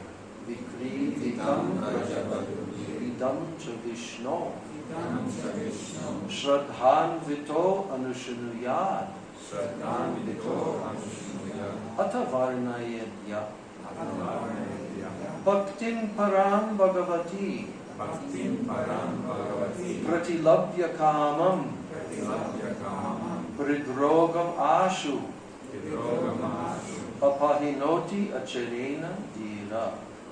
Vikriditam vrajavadubir. Idam cha Vishnu. Shradhan vito anushanuyad. Atavarnayedya. Bhaktim param bhagavati. Pratilabhya kamam. Hridrogam ashu. Apahinoti acharena dira.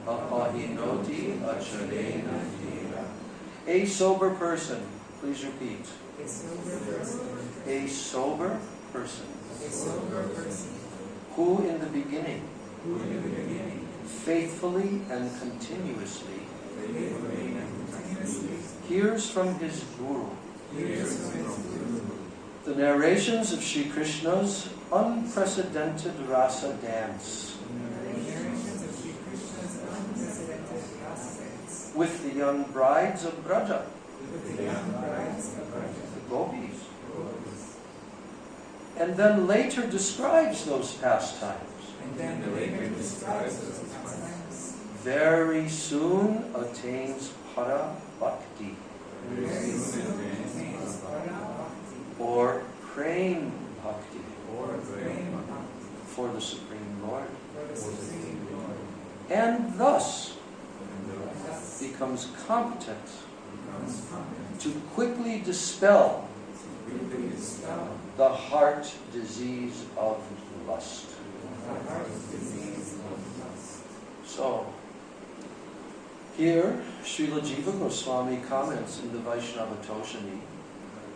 Apahinoti acharena dira. A sober person. Please repeat. A sober person. Who in the beginning faithfully and continuously hears from his Guru the narrations of Sri Krishna's unprecedented rasa dance with the young brides of Braja, the gopis, and then later describes those pastimes. Very soon attains para bhakti, or praying bhakti, for the Supreme Lord, and thus becomes competent to quickly dispel the heart disease of lust. So, here, Srila Jiva Goswami comments in the Vaishnava Toshani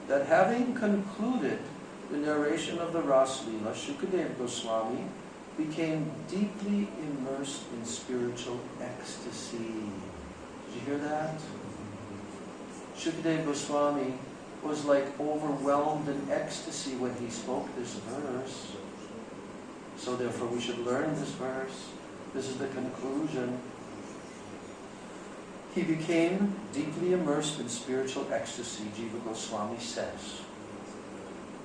that having concluded the narration of the Ras Leela, Shukadeva Goswami became deeply immersed in spiritual ecstasy. Did you hear that? Shukadeva Goswami was like overwhelmed in ecstasy when he spoke this verse. So therefore we should learn this verse. This is the conclusion. He became deeply immersed in spiritual ecstasy, Jiva Goswami says.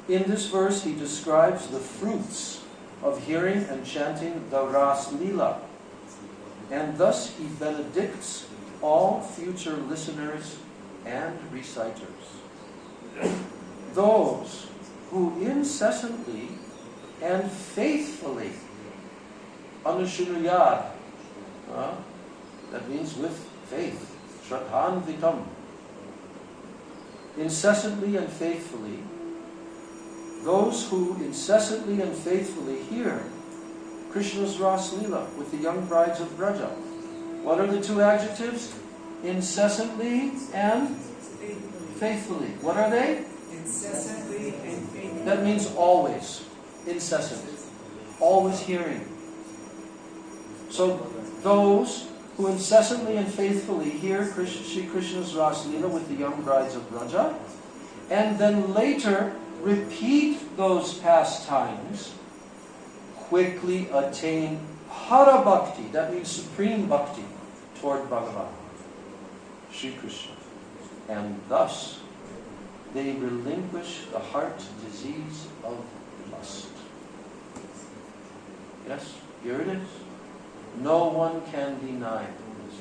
In this verse he describes the fruits of hearing and chanting the Ras Leela, and thus he benedicts all future listeners and reciters. Those who incessantly and faithfully, anushinuyad, that means with faith, shraddhanvitam, incessantly and faithfully, those who incessantly and faithfully hear Krishna's Ras Leela with the young brides of Braja. What are the two adjectives? Incessantly and faithfully. What are they? Incessantly and faithfully. That means always. Incessant. Always hearing. So those who incessantly and faithfully hear Sri Krishna's Ras Leela with the young brides of Braja, and then later repeat those pastimes, quickly attain para bhakti, that means supreme bhakti, toward Bhagavan, Sri Krishna. And thus, they relinquish the heart disease of lust. Yes, here it is. No one can deny this.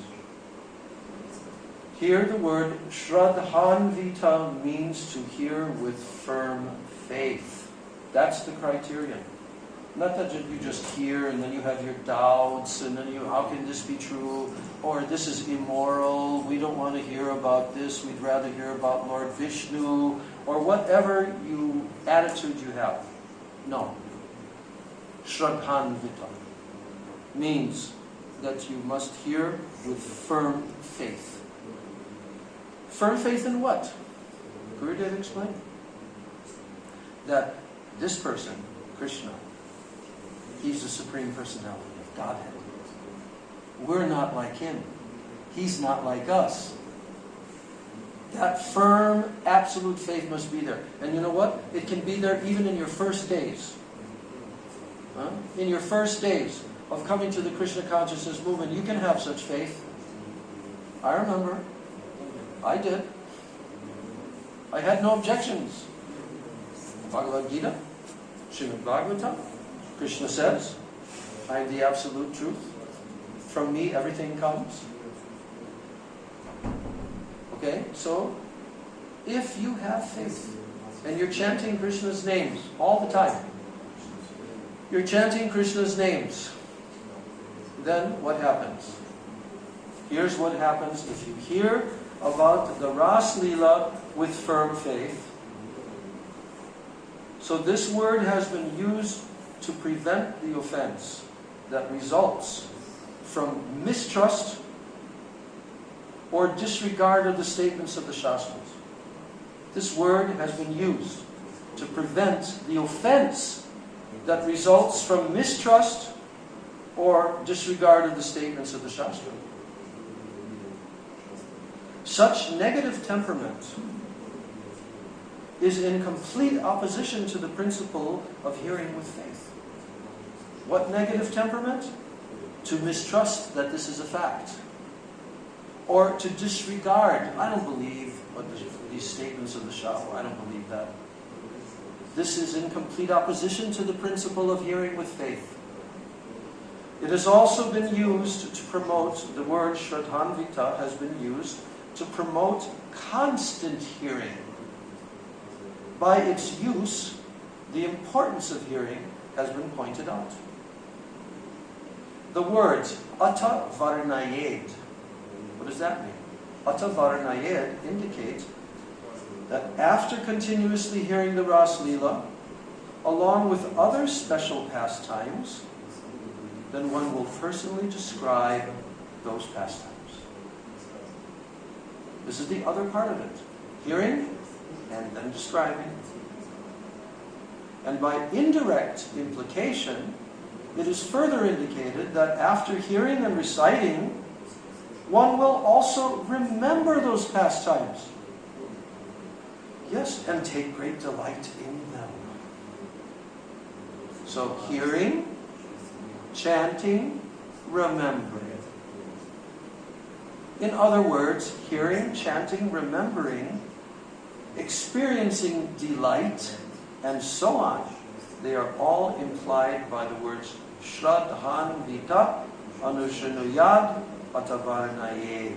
Here the word shraddhanvita means to hear with firm faith. That's the criterion. Not that you just hear and then you have your doubts and then you, how can this be true? Or this is immoral, we don't want to hear about this, we'd rather hear about Lord Vishnu, or whatever attitude you have. No. Shraddhanvita means that you must hear with firm faith. Firm faith in what? Gurudev explained. That this person, Krishna, he's the Supreme Personality of Godhead. We're not like him. He's not like us. That firm, absolute faith must be there. And you know what? It can be there even in your first days. In your first days of coming to the Krishna consciousness movement, you can have such faith. I remember. I did. I had no objections. Bhagavad Gita, Srimad Bhagavatam, Krishna says, I am the absolute truth. From me everything comes. Okay, so if you have faith and you're chanting Krishna's names all the time, you're chanting Krishna's names, then what happens? Here's what happens if you hear about the Ras Leela with firm faith. So this word has been used to prevent the offense that results from mistrust or disregard of the statements of the Shastras. This word has been used to prevent the offense that results from mistrust or disregard of the statements of the Shastra. Such negative temperament is in complete opposition to the principle of hearing with faith. What negative temperament? To mistrust that this is a fact. Or to disregard, I don't believe these statements of the Shastra, I don't believe that. This is in complete opposition to the principle of hearing with faith. It has also been used to promote, the word Shraddhanvita has been used to promote constant hearing. By its use, the importance of hearing has been pointed out. The words Ata Varnayed, what does that mean? Ata Varnayed indicates that after continuously hearing the Ras Leela, along with other special pastimes, then one will personally describe those pastimes. This is the other part of it. Hearing and then describing. And by indirect implication, it is further indicated that after hearing and reciting, one will also remember those pastimes. Yes, and take great delight in them. So hearing, chanting, remembering. In other words, hearing, chanting, remembering, experiencing delight, and so on, they are all implied by the words Shraddhanvita Anushanuyad Atavarnayed.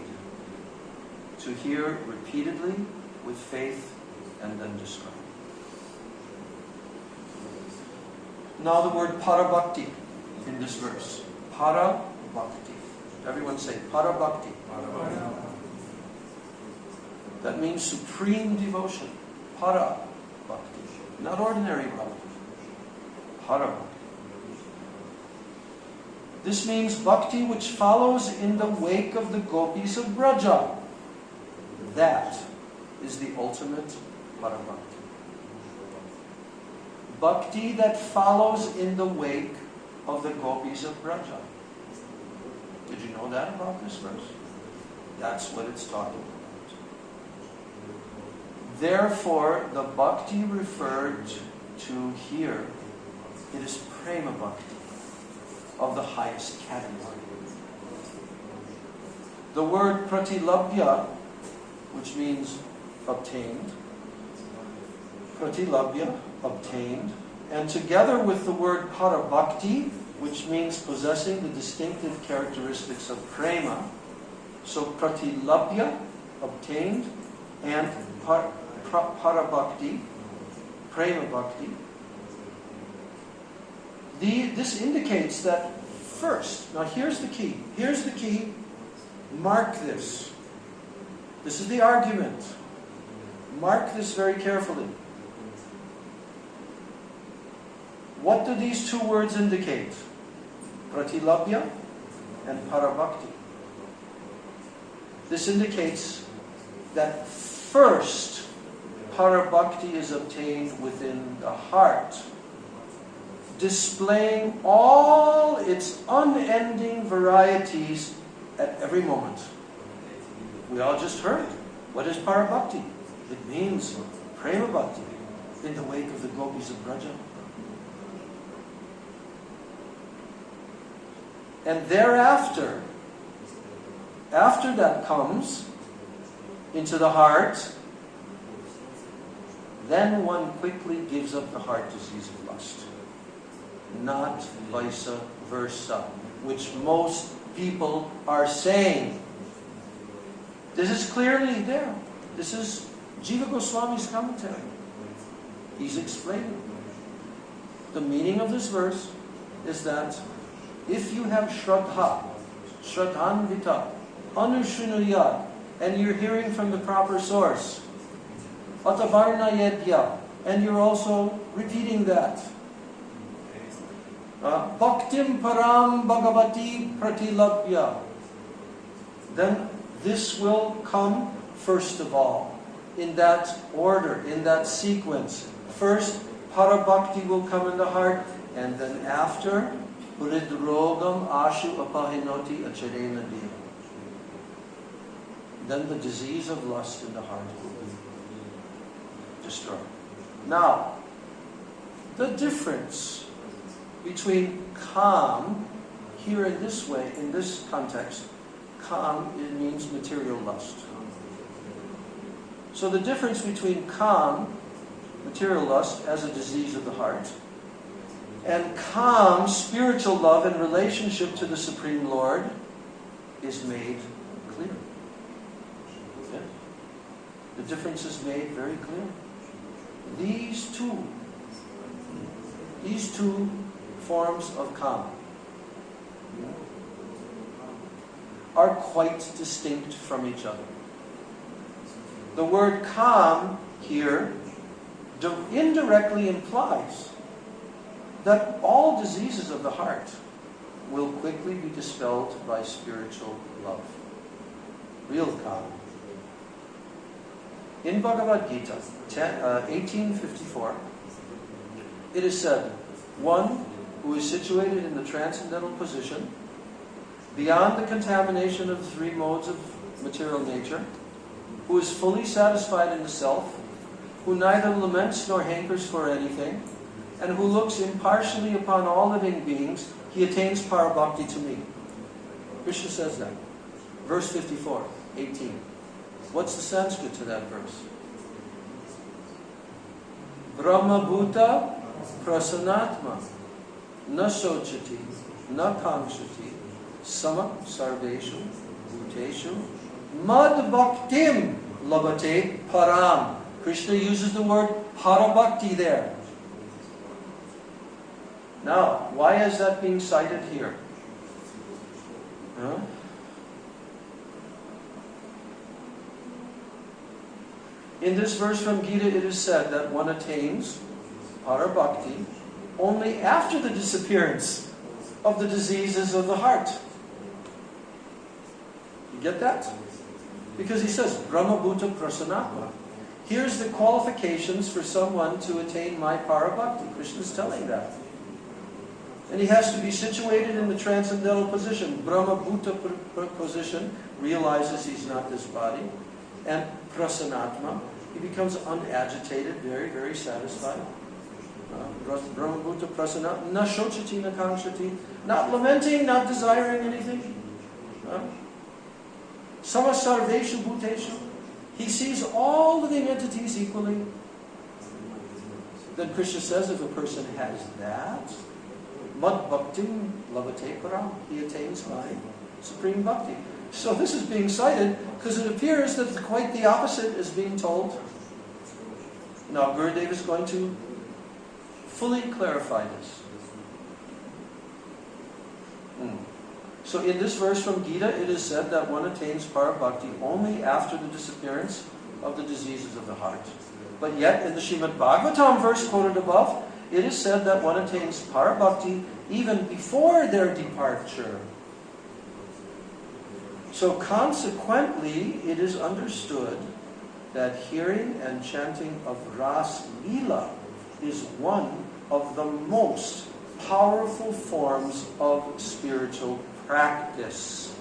To hear repeatedly with faith and then describe. Now the word parabhakti in this verse. Parabhakti. Everyone say parabhakti. That means supreme devotion. Para bhakti. Not ordinary bhakti. Para bhakti. This means bhakti which follows in the wake of the gopis of Braja. That is the ultimate para bhakti. Bhakti that follows in the wake of the gopis of Braja. Did you know that about this verse? That's what it's talking about. Therefore, the bhakti referred to here, it is prema bhakti, of the highest category. The word pratilabhya, which means obtained, pratilabhya, obtained, and together with the word parabhakti, which means possessing the distinctive characteristics of prema, so pratilabhya, obtained, and parabhakti, prema bhakti. This indicates that first, now here's the key. Here's the key. Mark this. This is the argument. Mark this very carefully. What do these two words indicate? Pratilabhya and parabhakti. This indicates that first, parabhakti is obtained within the heart, displaying all its unending varieties at every moment. We all just heard. What is parabhakti? It means prema bhakti, in the wake of the gopis of Braja. And thereafter, after that comes into the heart, then one quickly gives up the heart disease of lust. Not vice versa, which most people are saying. This is clearly there. This is Jiva Goswami's commentary. He's explaining. The meaning of this verse is that if you have Shraddha, Shraddhanvita, Anushanuyad, and you're hearing from the proper source, Atavarnayedya, and you're also repeating that, Bhaktim Param Bhagavati Pratilabhya, then this will come first of all, in that order, in that sequence. First, Parabhakti will come in the heart, and then after, Hridrogam ashu apahinoti acharena diya. Then the disease of lust in the heart will be destroyed. Now, the difference between kam, here in this way, in this context, kam, it means material lust. So the difference between kam, material lust, as a disease of the heart, and kam, spiritual love in relationship to the Supreme Lord, is made clear. Okay? The difference is made very clear. These two forms of kam are quite distinct from each other. The word kam here indirectly implies that all diseases of the heart will quickly be dispelled by spiritual love. Real kam. In Bhagavad Gita, 1854, it is said, one who is situated in the transcendental position, beyond the contamination of the three modes of material nature, who is fully satisfied in the self, who neither laments nor hankers for anything, and who looks impartially upon all living beings, he attains parabhakti to me. Krishna says that. Verse 54, 18. What's the Sanskrit to that verse? Brahma bhuta prasanatma na sochati na kamshati sama sarveshu bhuteshu mad bhaktim labate param. Krishna uses the word parabhakti there. Now, why is that being cited here? Huh? In this verse from Gita, it is said that one attains parabhakti only after the disappearance of the diseases of the heart. You get that? Because he says, Brahma bhuta prasanatma. Here's the qualifications for someone to attain my parabhakti. Krishna is telling that. And he has to be situated in the transcendental position. Brahma bhuta position, realizes he's not this body. And prasanatma, he becomes unagitated, very, very satisfied. Brahma bhuta prasanatma, na shochati na kamshati, not lamenting, not desiring anything. Sama sarveshu bhuteshu, he sees all living entities equally. Then Krishna says, if a person has that, mad bhaktim labate param, he attains my supreme bhakti. So this is being cited because it appears that quite the opposite is being told. Now Gurudev is going to fully clarify this. So in this verse from Gita, it is said that one attains parabhakti only after the disappearance of the diseases of the heart. But yet in the Srimad Bhagavatam verse quoted above, it is said that one attains parabhakti even before their departure. So consequently, it is understood that hearing and chanting of Ras Leela is one of the most powerful forms of spiritual practice.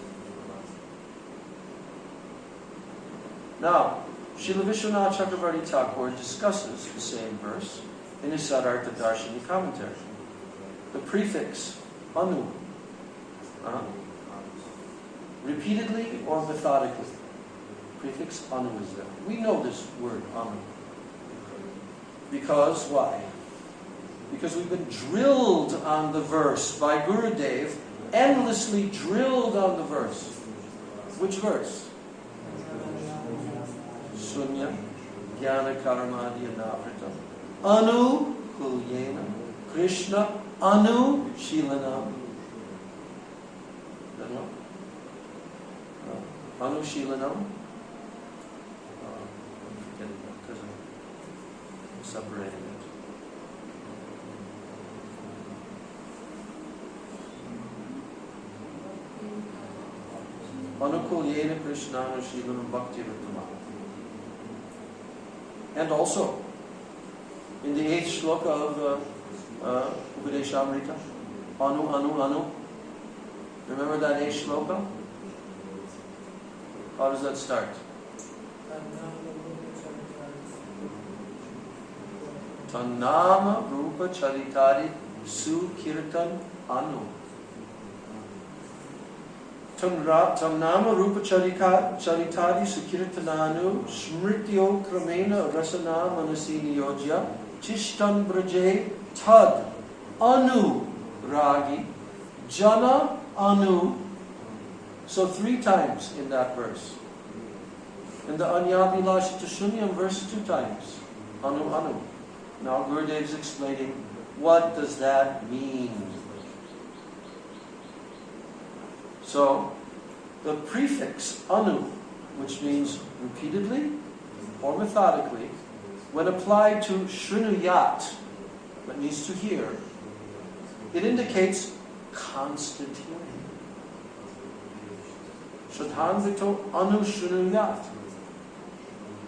Now, Srila Vishwanath Chakravarti Thakur discusses the same verse in his Sadartha Darshini commentary. The prefix anu, repeatedly or methodically, prefix anu is there. We know this word anu. Because why? Because we've been drilled on the verse by Gurudev, endlessly drilled on the verse. Which verse? Sunya Jnana Karmadi Anavrita Anu Kulyena Krishna Anu Shilanam. Anu Shilanam. I'm forgetting that because I'm separating it. Anukulyena Krishna Anu Shilanam Bhakti Ritama. And also, in the 8th shloka of Upadeshamrita, Anu, anu, anu. Remember that shloka? How does that start? Tanama rupa charitari sukirtan anu. Tanama rupa charitari sukirtananu smrityo kramena rasana manasi niyojya chishtan braje tad anu ragi jana anu. So 3 times in that verse. In the Anyavilashita Shunyam verse 2 times. Anu anu. Now Gurudev is explaining, what does that mean? So, the prefix anu, which means repeatedly or methodically, when applied to shrunuyat, that means to hear, it indicates constant hearing. Shradhanvito anu shrunuyat.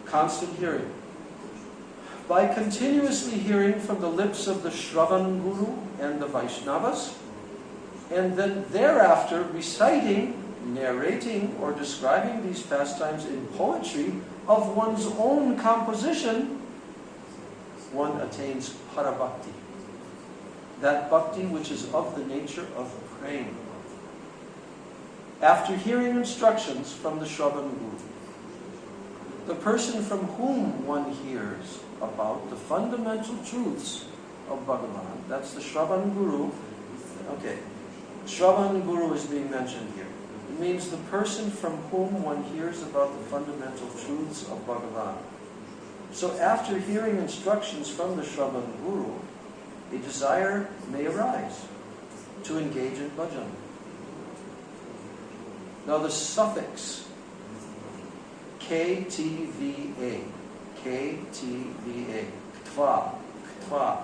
Constant hearing. By continuously hearing from the lips of the Shravan Guru and the Vaishnavas, and then thereafter reciting, narrating, or describing these pastimes in poetry of one's own composition, one attains parabhakti. That bhakti which is of the nature of praying. After hearing instructions from the Shravan Guru, the person from whom one hears about the fundamental truths of Bhagavan, that's the Shravan Guru. Okay, Shravan Guru is being mentioned here. It means the person from whom one hears about the fundamental truths of Bhagavan. So after hearing instructions from the Shravan Guru, a desire may arise to engage in bhajan. Now the suffix KTVA, ktva, ktva.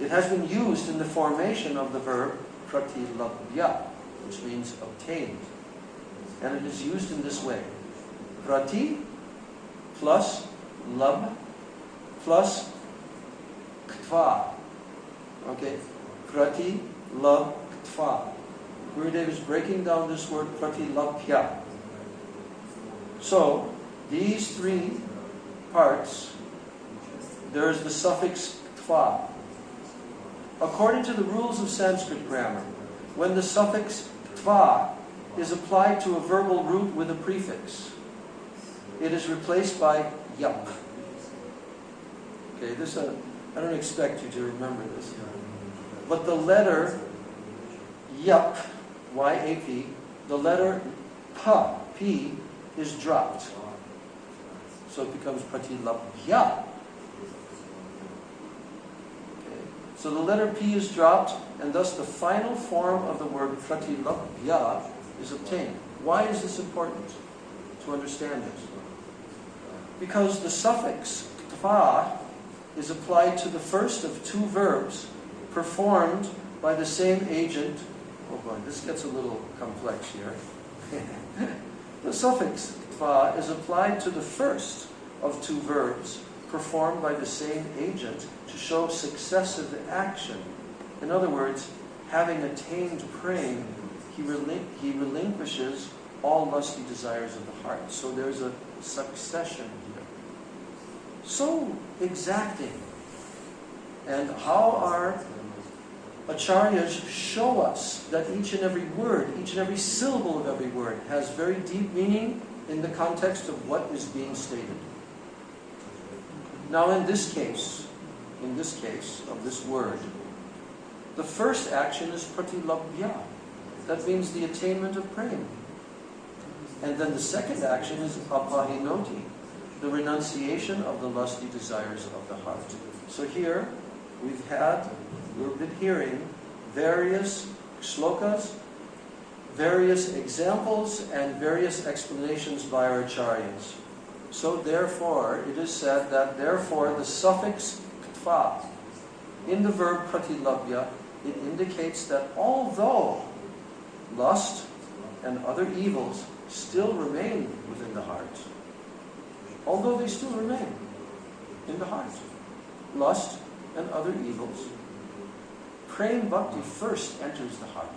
It has been used in the formation of the verb pratilabhya, which means obtained. And it is used in this way. Prati plus lab plus ktva. Okay? Prati, lab, ktva. Gurudev is breaking down this word pratilabhya. So, these 3 parts, there is the suffix tva. According to the rules of Sanskrit grammar, when the suffix tva is applied to a verbal root with a prefix, it is replaced by yap. Okay, this I don't expect you to remember this. But the letter yap, Y-A-P, the letter pa, P, is dropped. So it becomes pratilabhya. Okay. So the letter P is dropped, and thus the final form of the word pratilabhya is obtained. Why is this important to understand this? Because the suffix tva is applied to the first of 2 verbs performed by the same agent. Oh boy, this gets a little complex here. The suffix tva is applied to the first of 2 verbs performed by the same agent to show successive action. In other words, having attained praying, he relinquishes all lusty desires of the heart. So there's a succession here. So exacting. And how our acharyas show us that each and every word, each and every syllable of every word has very deep meaning in the context of what is being stated. Now in this case of this word, the first action is pratilabhya. That means the attainment of praying. And then the second action is apahinoti, the renunciation of the lusty desires of the heart. So here we've been hearing various shlokas, various examples, and various explanations by our acharyas. So therefore, it is said that therefore the suffix ktva in the verb pratilabhya, it indicates that although lust and other evils still remain within the heart, although they still remain in the heart, lust and other evils, praying bhakti first enters the heart,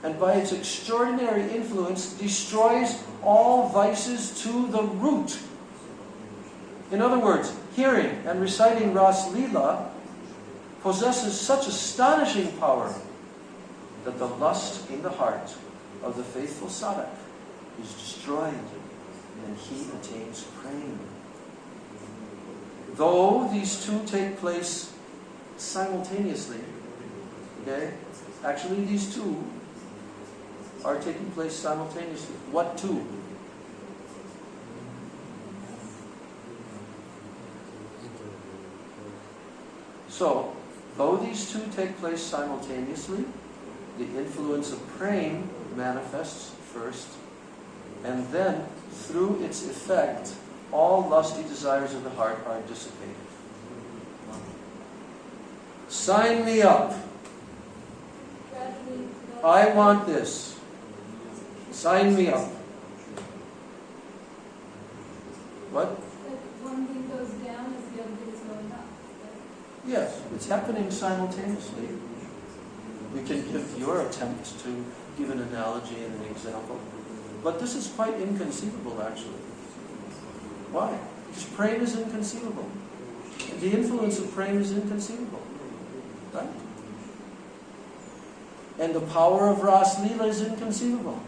and by its extraordinary influence destroys all vices to the root. In other words, hearing and reciting Ras Leela possesses such astonishing power that the lust in the heart of the faithful sadhak is destroyed, and he attains praying. Though these two take place simultaneously, okay? Actually, these two are taking place simultaneously. What two? So, though these two take place simultaneously, the influence of praying manifests first, and then, through its effect, all lusty desires of the heart are dissipated. Sign me up. I want this. Sign me up. What? One thing goes down as the other thing is going up. Yes, it's happening simultaneously. We can give your attempt to give an analogy and an example. But this is quite inconceivable, actually. Why? Because praying is inconceivable. The influence of praying is inconceivable. Right? And the power of Ras Leela is inconceivable.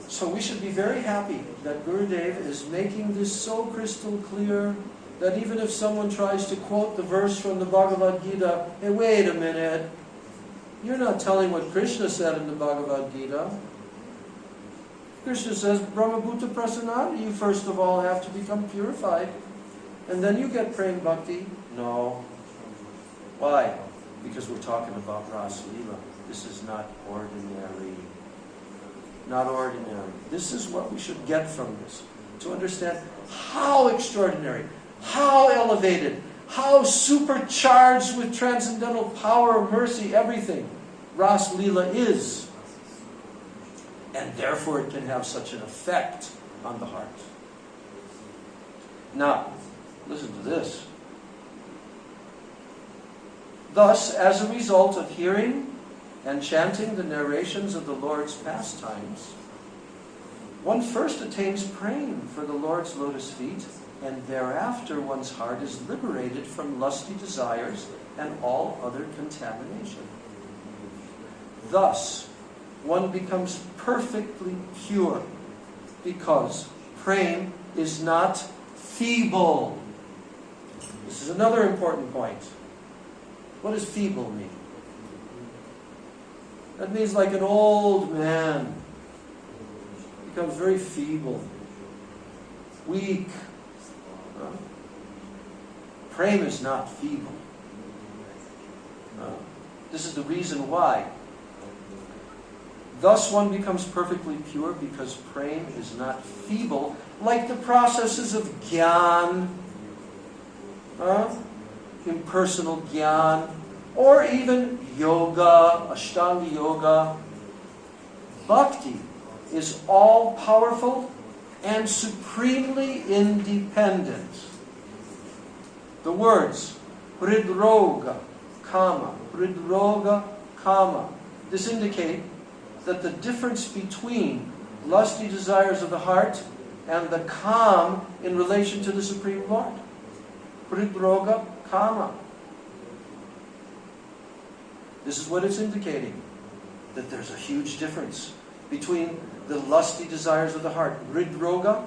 So we should be very happy that Gurudev is making this so crystal clear that even if someone tries to quote the verse from the Bhagavad Gita, hey, wait a minute, you're not telling what Krishna said in the Bhagavad Gita. Krishna says, Brahmabhuta Prasanada, you first of all have to become purified, and then you get praying bhakti. No. Why? Because we're talking about Ras Leela. This is not ordinary. Not ordinary. This is what we should get from this. To understand how extraordinary, how elevated, how supercharged with transcendental power, mercy, everything Ras Leela is. And therefore it can have such an effect on the heart. Now, listen to this. Thus, as a result of hearing and chanting the narrations of the Lord's pastimes, one first attains praying for the Lord's lotus feet, and thereafter one's heart is liberated from lusty desires and all other contamination. Thus, one becomes perfectly pure, because praying is not feeble. This is another important point. What does feeble mean? That means like an old man. Becomes very feeble, weak. Praying is not feeble. This is the reason why. Thus one becomes perfectly pure, because praying is not feeble, like the processes of jnana, impersonal jnana, or even yoga, Ashtanga yoga. Bhakti is all-powerful and supremely independent. The words hridroga, kama, hridroga, kama. This indicate that the difference between lusty desires of the heart and the calm in relation to the Supreme Lord. Hridroga, kama. This is what it's indicating, that there's a huge difference between the lusty desires of the heart, hridroga,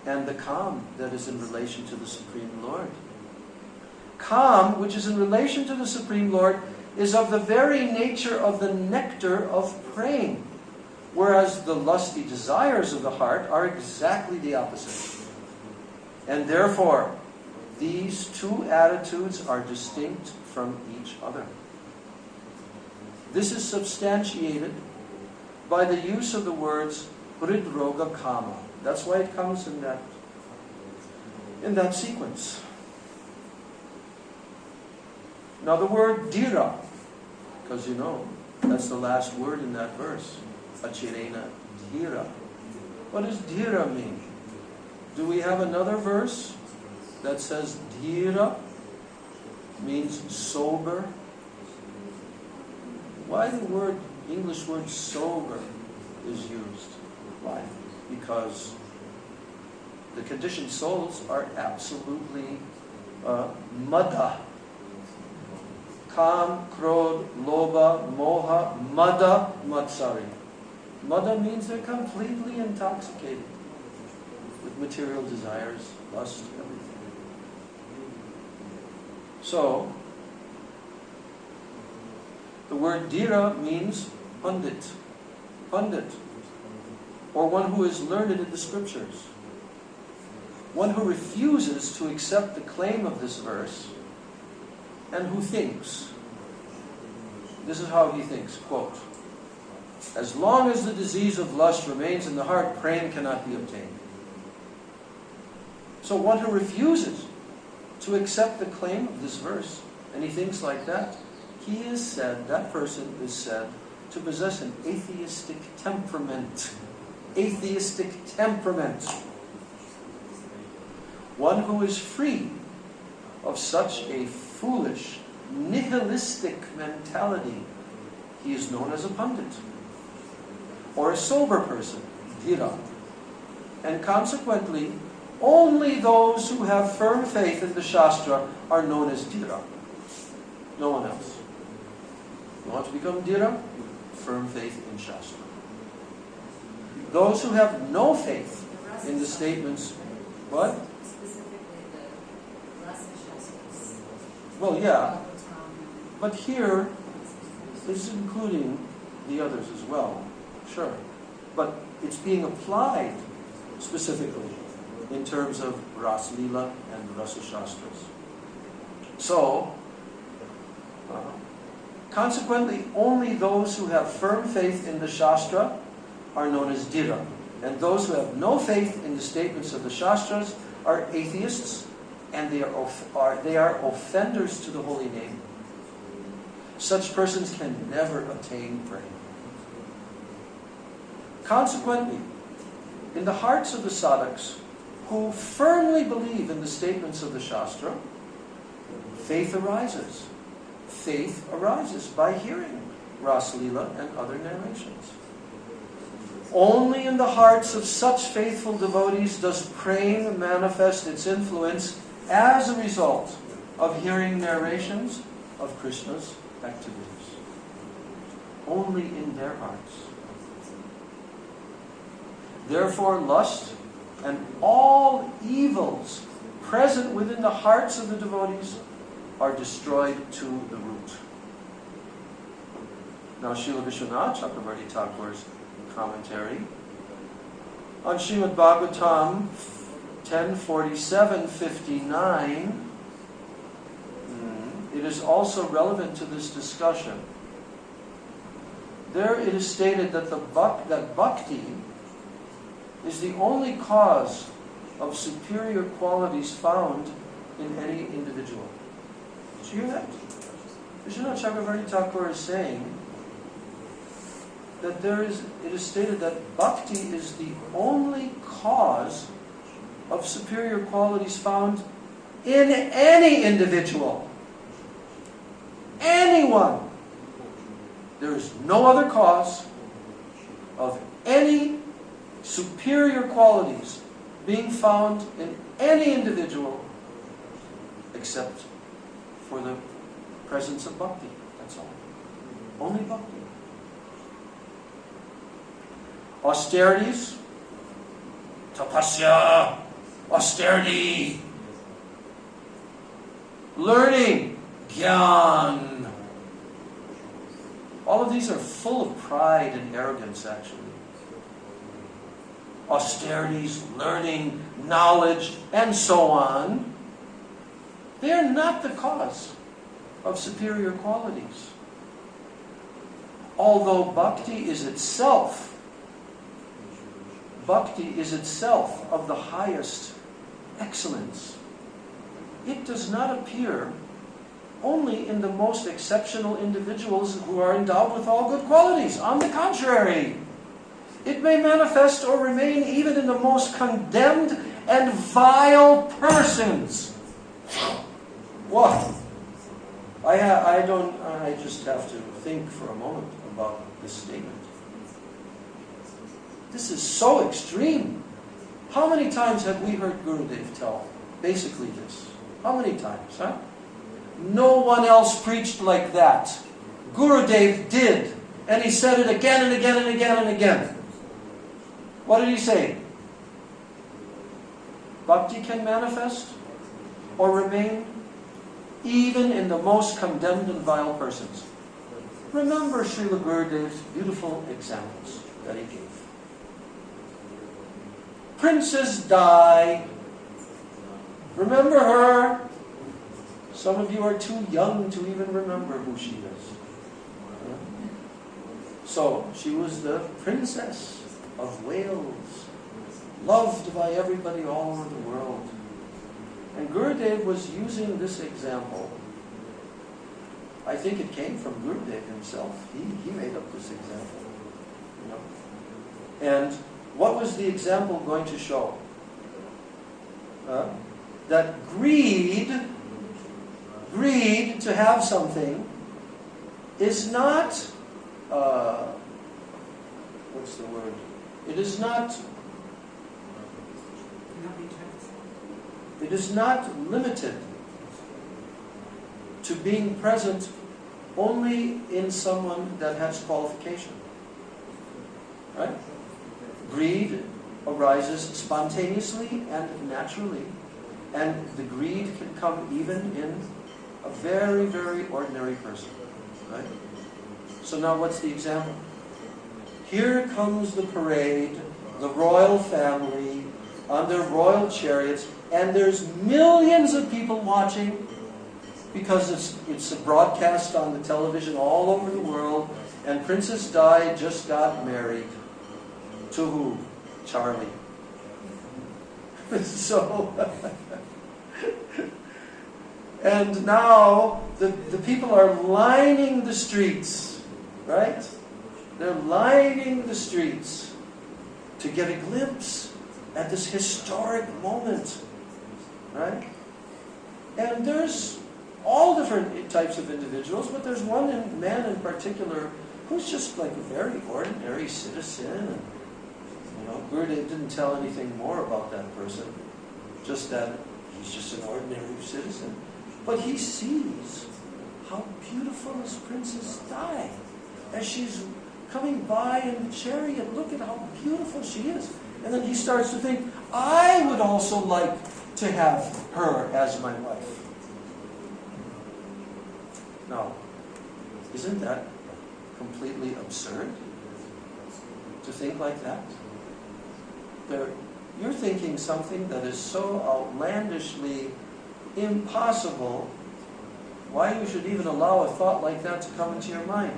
and the calm that is in relation to the Supreme Lord. Calm, which is in relation to the Supreme Lord, is of the very nature of the nectar of praying, whereas the lusty desires of the heart are exactly the opposite. And therefore, these two attitudes are distinct from each other. This is substantiated by the use of the words hridroga kama. That's why it comes in that sequence. Now the word dhira, because you know, that's the last word in that verse. Achirena dhira. What does dhira mean? Do we have another verse that says dhira means sober. Why the English word sober is used? Why? Because the conditioned souls are absolutely mada. Kam, Krodh, Lobha, Moha, Mada, Matsari. Mada means they're completely intoxicated with material desires, lust, everything. So, the word dhira means pundit. Pundit. Or one who is learned in the scriptures. One who refuses to accept the claim of this verse and who thinks. This is how he thinks, quote, "As long as the disease of lust remains in the heart, praying cannot be obtained." So one who refuses to accept the claim of this verse, and he thinks like that, that person is said to possess an atheistic temperament. Atheistic temperament. One who is free of such a foolish, nihilistic mentality, he is known as a pundit, or a sober person, dhira. And consequently, only those who have firm faith in the Shastra are known as dhira. No one else. You want to become dhira? Firm faith in Shastra. Those who have no faith in the statements, what? Specifically the Rasa Shastras. Well, yeah. But here, this is including the others as well. Sure. But it's being applied specifically in terms of Ras Lila and Rasa Shastras. So, consequently, only those who have firm faith in the Shastra are known as dhira. And those who have no faith in the statements of the Shastras are atheists, and they are offenders to the holy name. Such persons can never obtain praying. Consequently, in the hearts of the sadhaks who firmly believe in the statements of the Shastra, faith arises. Faith arises by hearing Ras Lila and other narrations. Only in the hearts of such faithful devotees does praying manifest its influence as a result of hearing narrations of Krishna's activities. Only in their hearts. Therefore, lust and all evils present within the hearts of the devotees are destroyed to the root. Now, Srila Vishwanath Chakravarti Thakur's commentary on Srimad Bhagavatam 10:47-59, it is also relevant to this discussion. There it is stated that that bhakti is the only cause of superior qualities found in any individual. Did you hear that? Vishwanath Chakravarti Thakur is saying that it is stated that bhakti is the only cause of superior qualities found in any individual. Anyone. There is no other cause of any superior qualities being found in any individual except for the presence of bhakti. That's all. Only bhakti. Austerities, tapasya, austerity, learning, gyan. All of these are full of pride and arrogance, actually. Austerities, learning, knowledge, and so on, they are not the cause of superior qualities. Although bhakti is itself of the highest excellence, it does not appear only in the most exceptional individuals who are endowed with all good qualities. On the contrary, it may manifest or remain even in the most condemned and vile persons. What? I just have to think for a moment about this statement. This is so extreme. How many times have we heard Gurudev tell basically this? How many times, huh? No one else preached like that. Gurudev did. And he said it again and again and again and again. What did he say? Bhakti can manifest or remain even in the most condemned and vile persons. Remember Srila Gurudev's beautiful examples that he gave. Princess Di. Remember her? Some of you are too young to even remember who she is. So, she was the princess of Wales, loved by everybody all over the world. And Gurudev was using this example. I think it came from Gurudev himself. He made up this example. You know? And what was the example going to show? That greed to have something is not, what's the word? It is not limited to being present only in someone that has qualification. Right? Greed arises spontaneously and naturally. And the greed can come even in a very, very ordinary person. Right? So now what's the example? Here comes the parade, the royal family, on their royal chariots, and there's millions of people watching because it's broadcast on the television all over the world, and Princess Di just got married. To who? Charlie. So, and now the people are lining the streets, right? They're lining the streets to get a glimpse at this historic moment, right? And there's all different types of individuals, but there's one man in particular who's just like a very ordinary citizen. And, Gurudev didn't tell anything more about that person, just that he's just an ordinary citizen. But he sees how beautiful is Princess Di as she's coming by in the chariot. Look at how beautiful she is. And then he starts to think, I would also like to have her as my wife. Now, isn't that completely absurd to think like that? You're thinking something that is so outlandishly impossible, why you should even allow a thought like that to come into your mind.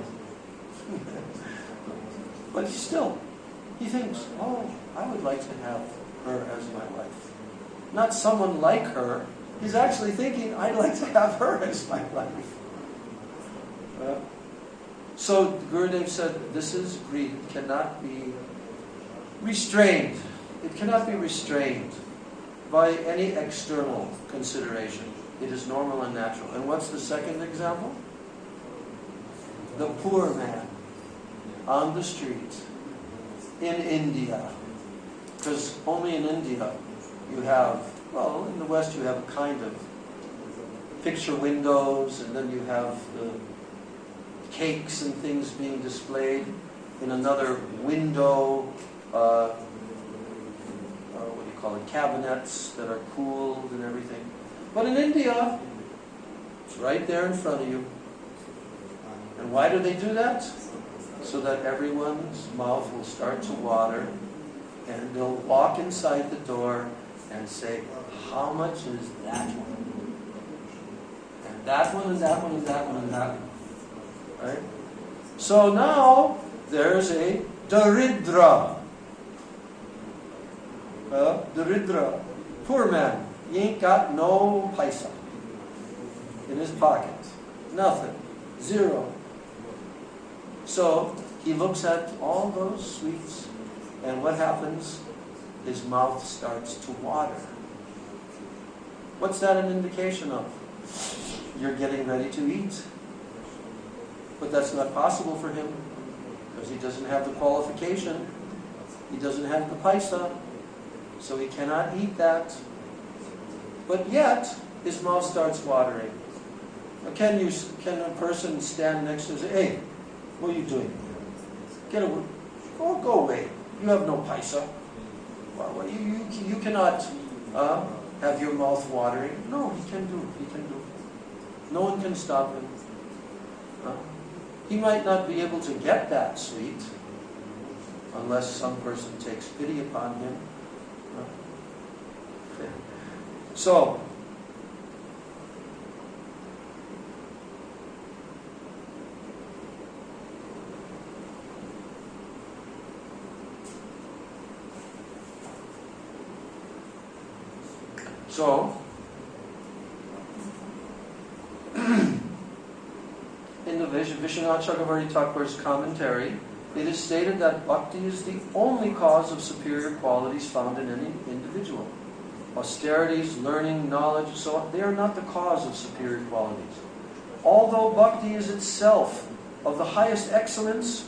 But still, he thinks, oh, I would like to have her as my wife. Not someone like her. He's actually thinking, I'd like to have her as my wife. So Gurudev said, this is greed. It cannot be restrained. It cannot be restrained by any external consideration. It is normal and natural. And what's the second example? The poor man on the street in India. Because only in India you have, well, in the West you have a kind of picture windows, and then you have the cakes and things being displayed in another window, cabinets that are cooled and everything. But in India, it's right there in front of you. And why do they do that? So that everyone's mouth will start to water, and they'll walk inside the door and say, how much is that one? And that one, and that one, and that one, and that one. Right? So now, there's a Daridra. Daridra, poor man. He ain't got no paisa in his pocket. Nothing. Zero. So he looks at all those sweets, and what happens? His mouth starts to water. What's that an indication of? you're getting ready to eat. But that's not possible for him because he doesn't have the qualification. He doesn't have the paisa, so he cannot eat that. But yet, his mouth starts watering. Now, can a person stand next to him and say, "Hey, what are you doing? Get away. Go away. You have no paisa. Well, you cannot have your mouth watering." No, he can do. No one can stop him. He might not be able to get that sweet unless some person takes pity upon him. So, in the Vishwanath Chakravarti Thakur's commentary, it is stated that bhakti is the only cause of superior qualities found in any individual. Austerities, learning, knowledge, so on, they are not the cause of superior qualities. Although bhakti is itself of the highest excellence,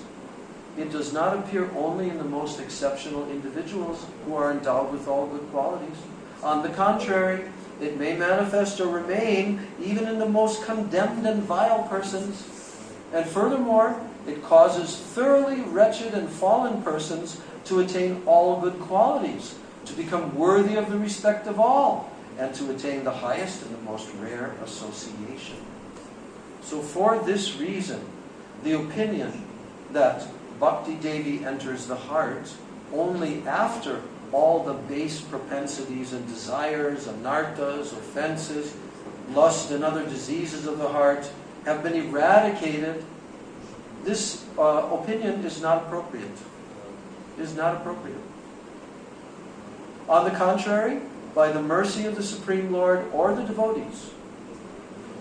it does not appear only in the most exceptional individuals who are endowed with all good qualities. On the contrary, it may manifest or remain even in the most condemned and vile persons. And furthermore, it causes thoroughly wretched and fallen persons to attain all good qualities, to become worthy of the respect of all, and to attain the highest and the most rare association. So for this reason, the opinion that Bhakti Devi enters the heart only after all the base propensities and desires, anarthas, offenses, lust and other diseases of the heart have been eradicated, this opinion is not appropriate. On the contrary, by the mercy of the Supreme Lord or the devotees,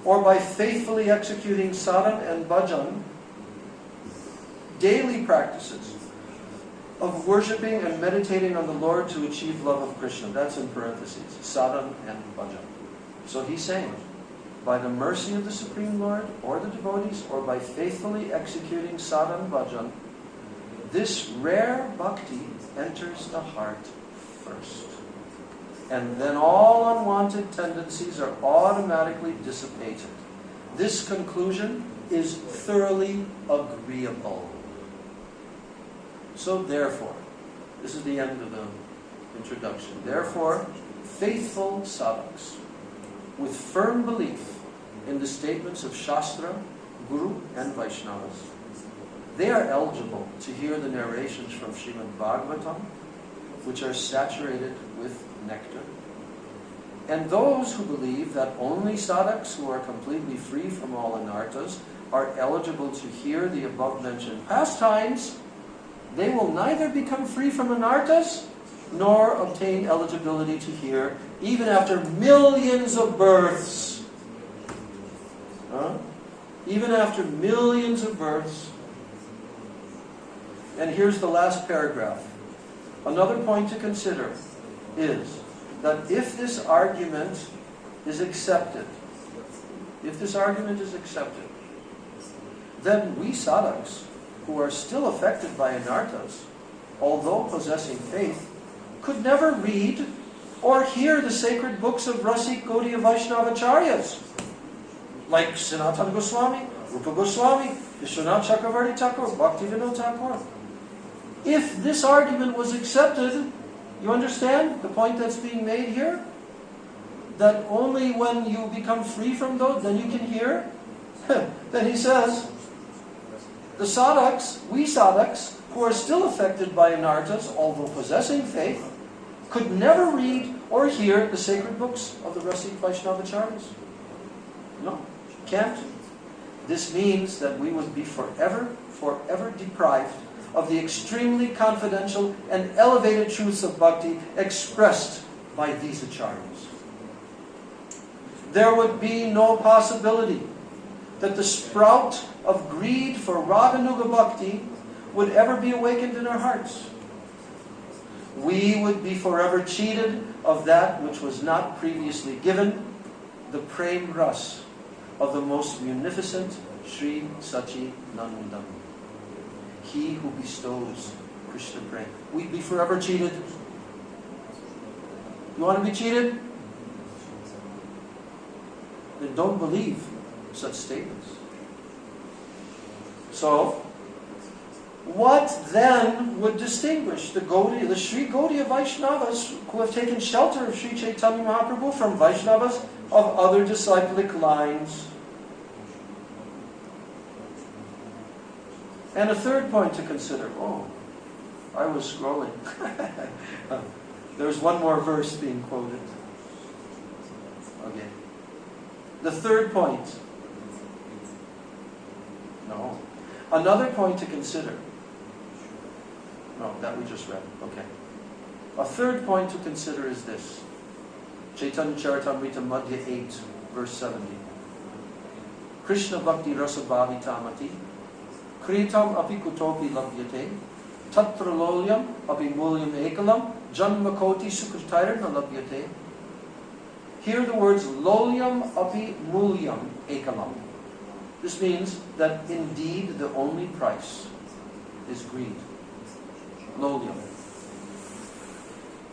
or by faithfully executing sadhana and bhajan, daily practices of worshipping and meditating on the Lord to achieve love of Krishna. That's in parentheses, sadhana and bhajan. So he's saying, by the mercy of the Supreme Lord or the devotees, or by faithfully executing sadhana and bhajan, this rare bhakti enters the heart first. And then all unwanted tendencies are automatically dissipated. This conclusion is thoroughly agreeable. So therefore, this is the end of the introduction. Therefore, faithful sadhaks with firm belief in the statements of Shastra, Guru and Vaishnavas, they are eligible to hear the narrations from Srimad Bhagavatam, which are saturated with nectar. And those who believe that only sadhaks who are completely free from all anarthas are eligible to hear the above-mentioned pastimes, they will neither become free from anarthas nor obtain eligibility to hear, even after millions of births. Even after millions of births. And here's the last paragraph. Another point to consider is that if this argument is accepted, then we sadhaks, who are still affected by anarthas, although possessing faith, could never read or hear the sacred books of Rasik Gaudiya Vaishnavacharyas, like Sanatana Goswami, Rupa Goswami, Vishwanath Chakravarti Thakur, Bhaktivinoda Thakur. If this argument was accepted, you understand the point that's being made here? That only when you become free from those, then you can hear? Then he says, the sadhaks, we sadhaks, who are still affected by anarthas, although possessing faith, could never read or hear the sacred books of the Rasik Vaishnavacharyas. No, can't. This means that we would be forever deprived of the extremely confidential and elevated truths of bhakti expressed by these acharyas. There would be no possibility that the sprout of greed for Raganuga Bhakti would ever be awakened in our hearts. We would be forever cheated of that which was not previously given, the Prem Ras, of the most munificent Sri Sachi Nandam, he who bestows Krishna prema. We'd be forever cheated. You want to be cheated? Then don't believe such statements. So, what then would distinguish the Sri Gaudiya Vaishnavas who have taken shelter of Sri Chaitanya Mahaprabhu from Vaishnavas of other disciplic lines? And a third point to consider. Oh, I was scrolling. There's one more verse being quoted. Okay. The third point. No. Another point to consider. No, that we just read. Okay. A third point to consider is this. Chaitanya Charitamrita Madhya 8, verse 70. Krishna Bhakti Rasa Bhavitamati Kritam api kutopi labhyate Tatra lolyam api mulyam ekalam Janma koti sukritairam labhyate. Here the words lolyam api mulyam ekalam. This means that indeed the only price is greed. Lolyam.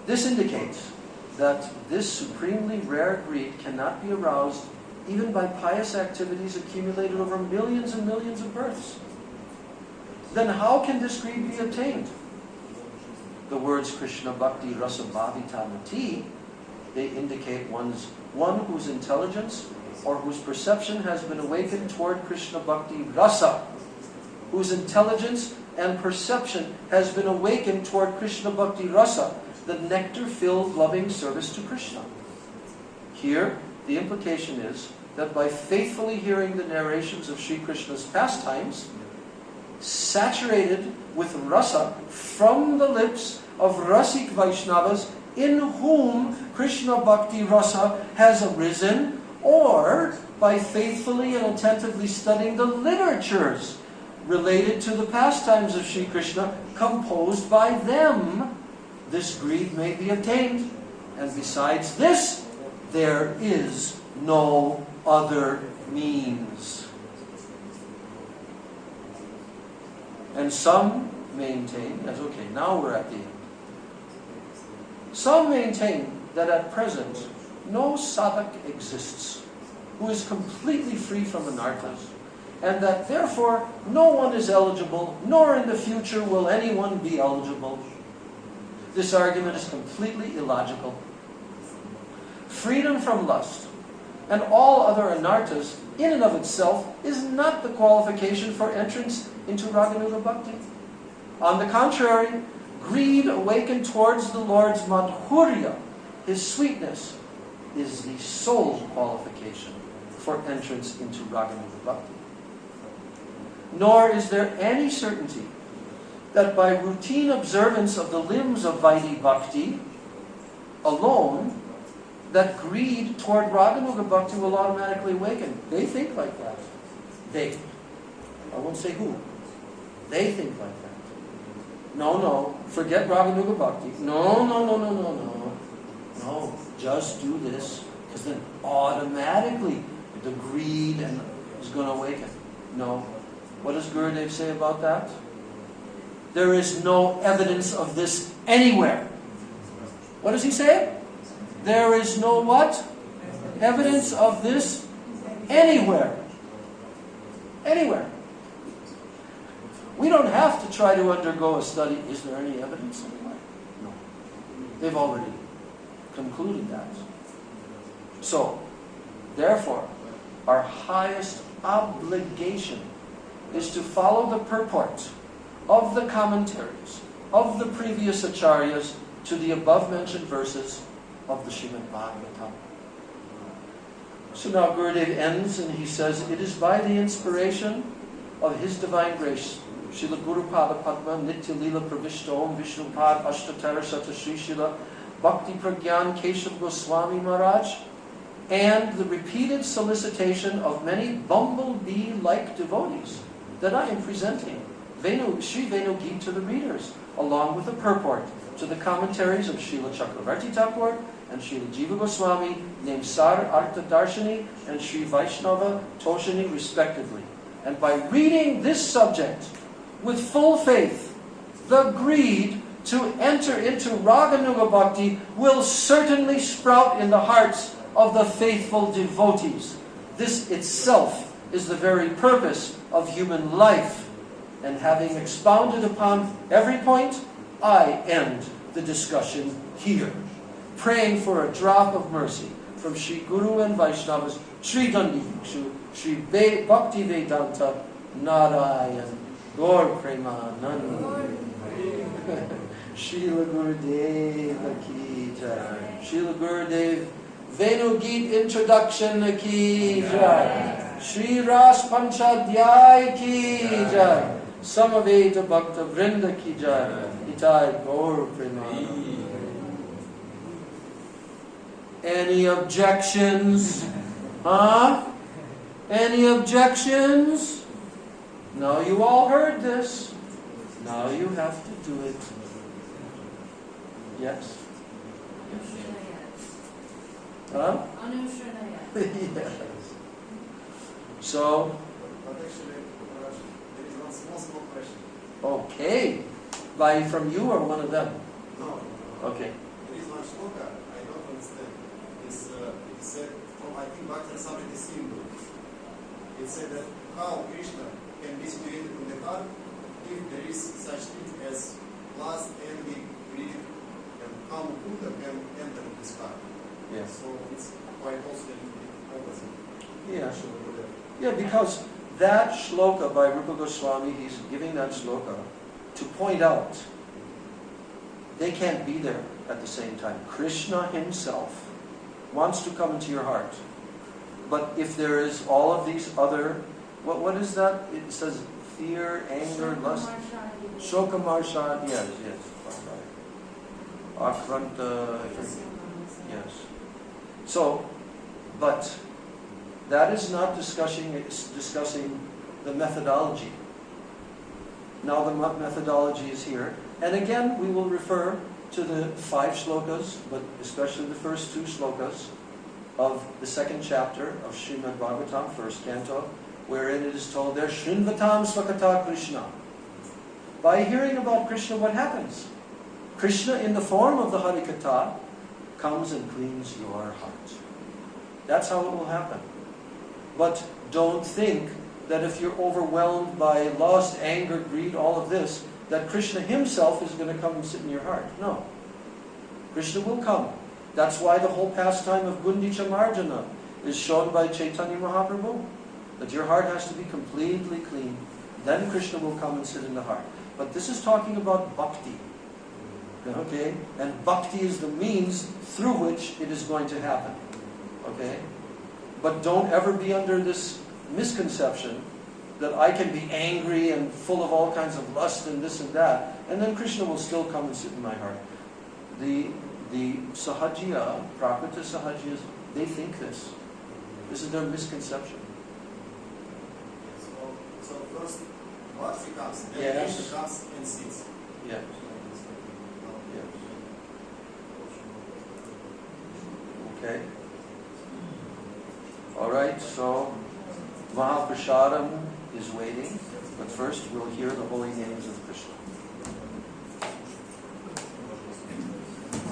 This indicates that this supremely rare greed cannot be aroused even by pious activities accumulated over millions and millions of births. Then how can this greed be obtained? The words Krishna Bhakti Rasa Bhavitamati, they indicate one whose intelligence or whose perception has been awakened toward Krishna Bhakti Rasa, whose intelligence and perception has been awakened toward Krishna Bhakti Rasa, the nectar-filled loving service to Krishna. Here, the implication is that by faithfully hearing the narrations of Sri Krishna's pastimes, saturated with rasa from the lips of Rasik Vaishnavas in whom Krishna Bhakti Rasa has arisen, or by faithfully and attentively studying the literatures related to the pastimes of Sri Krishna composed by them, this greed may be obtained. And besides this, there is no other means. And some maintain, now we're at the end. Some maintain that at present no sadhak exists who is completely free from anarthas, and that therefore no one is eligible, nor in the future will anyone be eligible. This argument is completely illogical. Freedom from lust and all other anarthas in and of itself is not the qualification for entrance into Raganuga Bhakti. On the contrary, greed awakened towards the Lord's madhurya, His sweetness, is the sole qualification for entrance into Raganuga Bhakti. Nor is there any certainty that by routine observance of the limbs of Vaidhi Bhakti alone, that greed toward Raganuga Bhakti will automatically awaken. They think like that. I won't say who. They think like that. No, forget Raganuga Bhakti. No, just do this, because then automatically the greed is going to awaken. No. What does Gurudev say about that? There is no evidence of this anywhere. What does he say? There is no what? Evidence of this anywhere. Anywhere. We don't have to try to undergo a study. Is there any evidence anywhere? No. They've already concluded that. So, therefore, our highest obligation is to follow the purport of the commentaries of the previous acharyas to the above-mentioned verses of the Srimad Bhagavatam. So now Gurudev ends and he says, it is by the inspiration of His Divine Grace, Srila Guru Pada Padma Nitya Lila Pravishta Om Vishnupad Ashtatara Sata Sri Srila Bhakti Pragyan Keshav Goswami Maharaj, and the repeated solicitation of many bumblebee-like devotees that I am presenting Sri Venu Geet to the readers, along with the purport to the commentaries of Srila Chakravarti Thakur and Srila Jiva Goswami named Sar Artha Darshini and Sri Vaishnava Toshini respectively. And by reading this subject with full faith, the greed to enter into Raganuga Bhakti will certainly sprout in the hearts of the faithful devotees. This itself is the very purpose of human life. And having expounded upon every point, I end the discussion here, praying for a drop of mercy from Sri Guru and Vaishnavas, Sri Dandi Bhikshu, Sri Bhakti Vedanta, Narayan, Gaur Premanand. Srila Gurudeva Ki Jai. Srila Gurudev Venu Geet Introduction Ki Jai. Sri Ras Panchadhyay Ki Jai. Samaveta Bhakta Vrinda Ki Jai. Itai Gaur Premanand. Any objections? Huh? Any objections? Now you all heard this. Now you have to do it. Yes? Huh? Yes. So, But actually, there is one small question. okay. From you or one of them? No. Okay. There is one shloka, I don't understand. It said from, I think, Bhakti Samriti Sindhu. It said that how Krishna can be situated in the heart if there is such thing as lust, envy, greed, and how Buddha can enter this heart. Yes. So it's quite also the opposite. Yeah. Yeah, because that shloka by Rupa Goswami, he's giving that shloka to point out they can't be there at the same time. Krishna himself wants to come into your heart. But if there is all of these other, what is that? It says fear, anger, lust. Shoka Marshad, yes. Akranta, yes. So, but that is not discussing the methodology. Now the methodology is here. And again, we will refer to the 5 shlokas, but especially the first 2 shlokas of the 2nd chapter of Srimad Bhagavatam, 1st canto, wherein it is told there, Shrinvatam Swakata Krishna. By hearing about Krishna, what happens? Krishna, in the form of the Harikatha, comes and cleans your heart. That's how it will happen. But don't think that if you're overwhelmed by lust, anger, greed, all of this, that Krishna himself is going to come and sit in your heart. No. Krishna will come. That's why the whole pastime of Gundicha Marjana is shown by Chaitanya Mahaprabhu. That your heart has to be completely clean. Then Krishna will come and sit in the heart. But this is talking about bhakti. Okay? And bhakti is the means through which it is going to happen. Okay? But don't ever be under this misconception that I can be angry and full of all kinds of lust and this and that, and then Krishna will still come and sit in my heart. The Sahajiya, Prakrita Sahajiyas, they think this. This is their misconception. So first, Bhakti comes, then Yes. Krishna comes and sits. Yes. Yes. Okay. Alright, so Mahaprasadam is waiting, but first we'll hear the holy names of Krishna.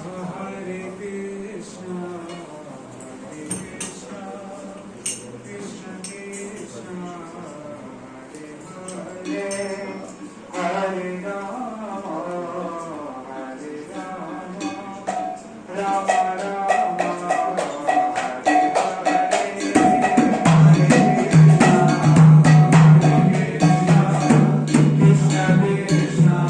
Hare Krishna, Krishna Krishna, Hare Hare, Hare Rama, Rama Rama. Krishna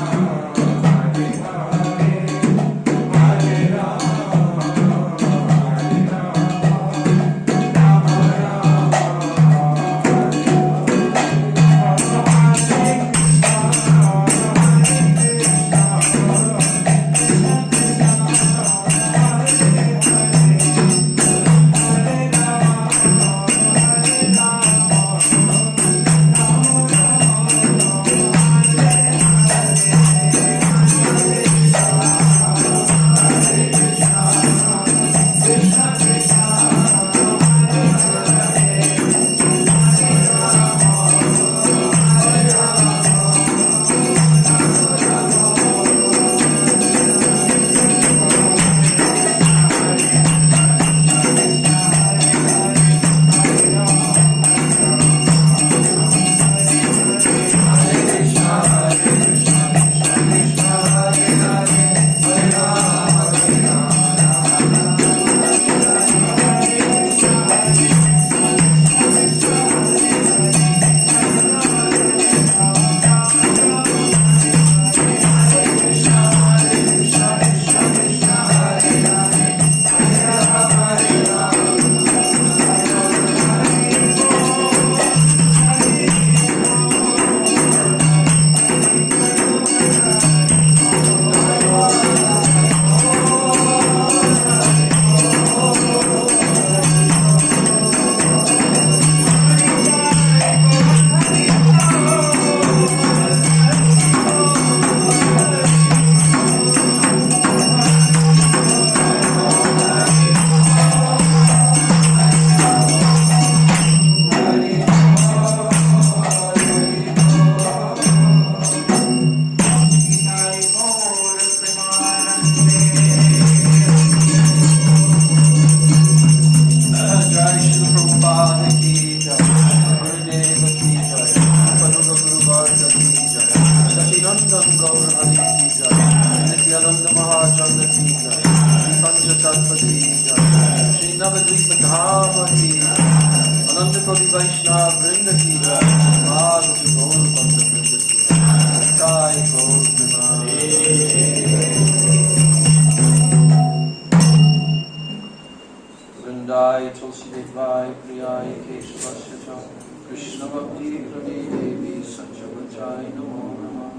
Bhakti Pradi Devi Sanjavachai Namo Namah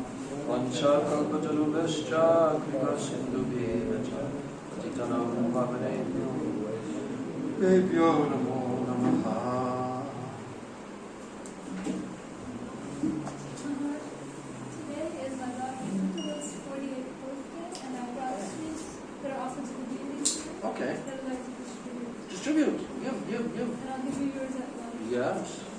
Vancha Kalpatarubhascha Kripa Sindhu Bhevacha Patitanam Pavanebhyo Devyo Namo Namaha. Today is my daughter's 48th birthday, and I brought sweets that are offered to the deities Okay. that I'd like to distribute. Distribute. Give. And I'll give you yours at lunch. Yes.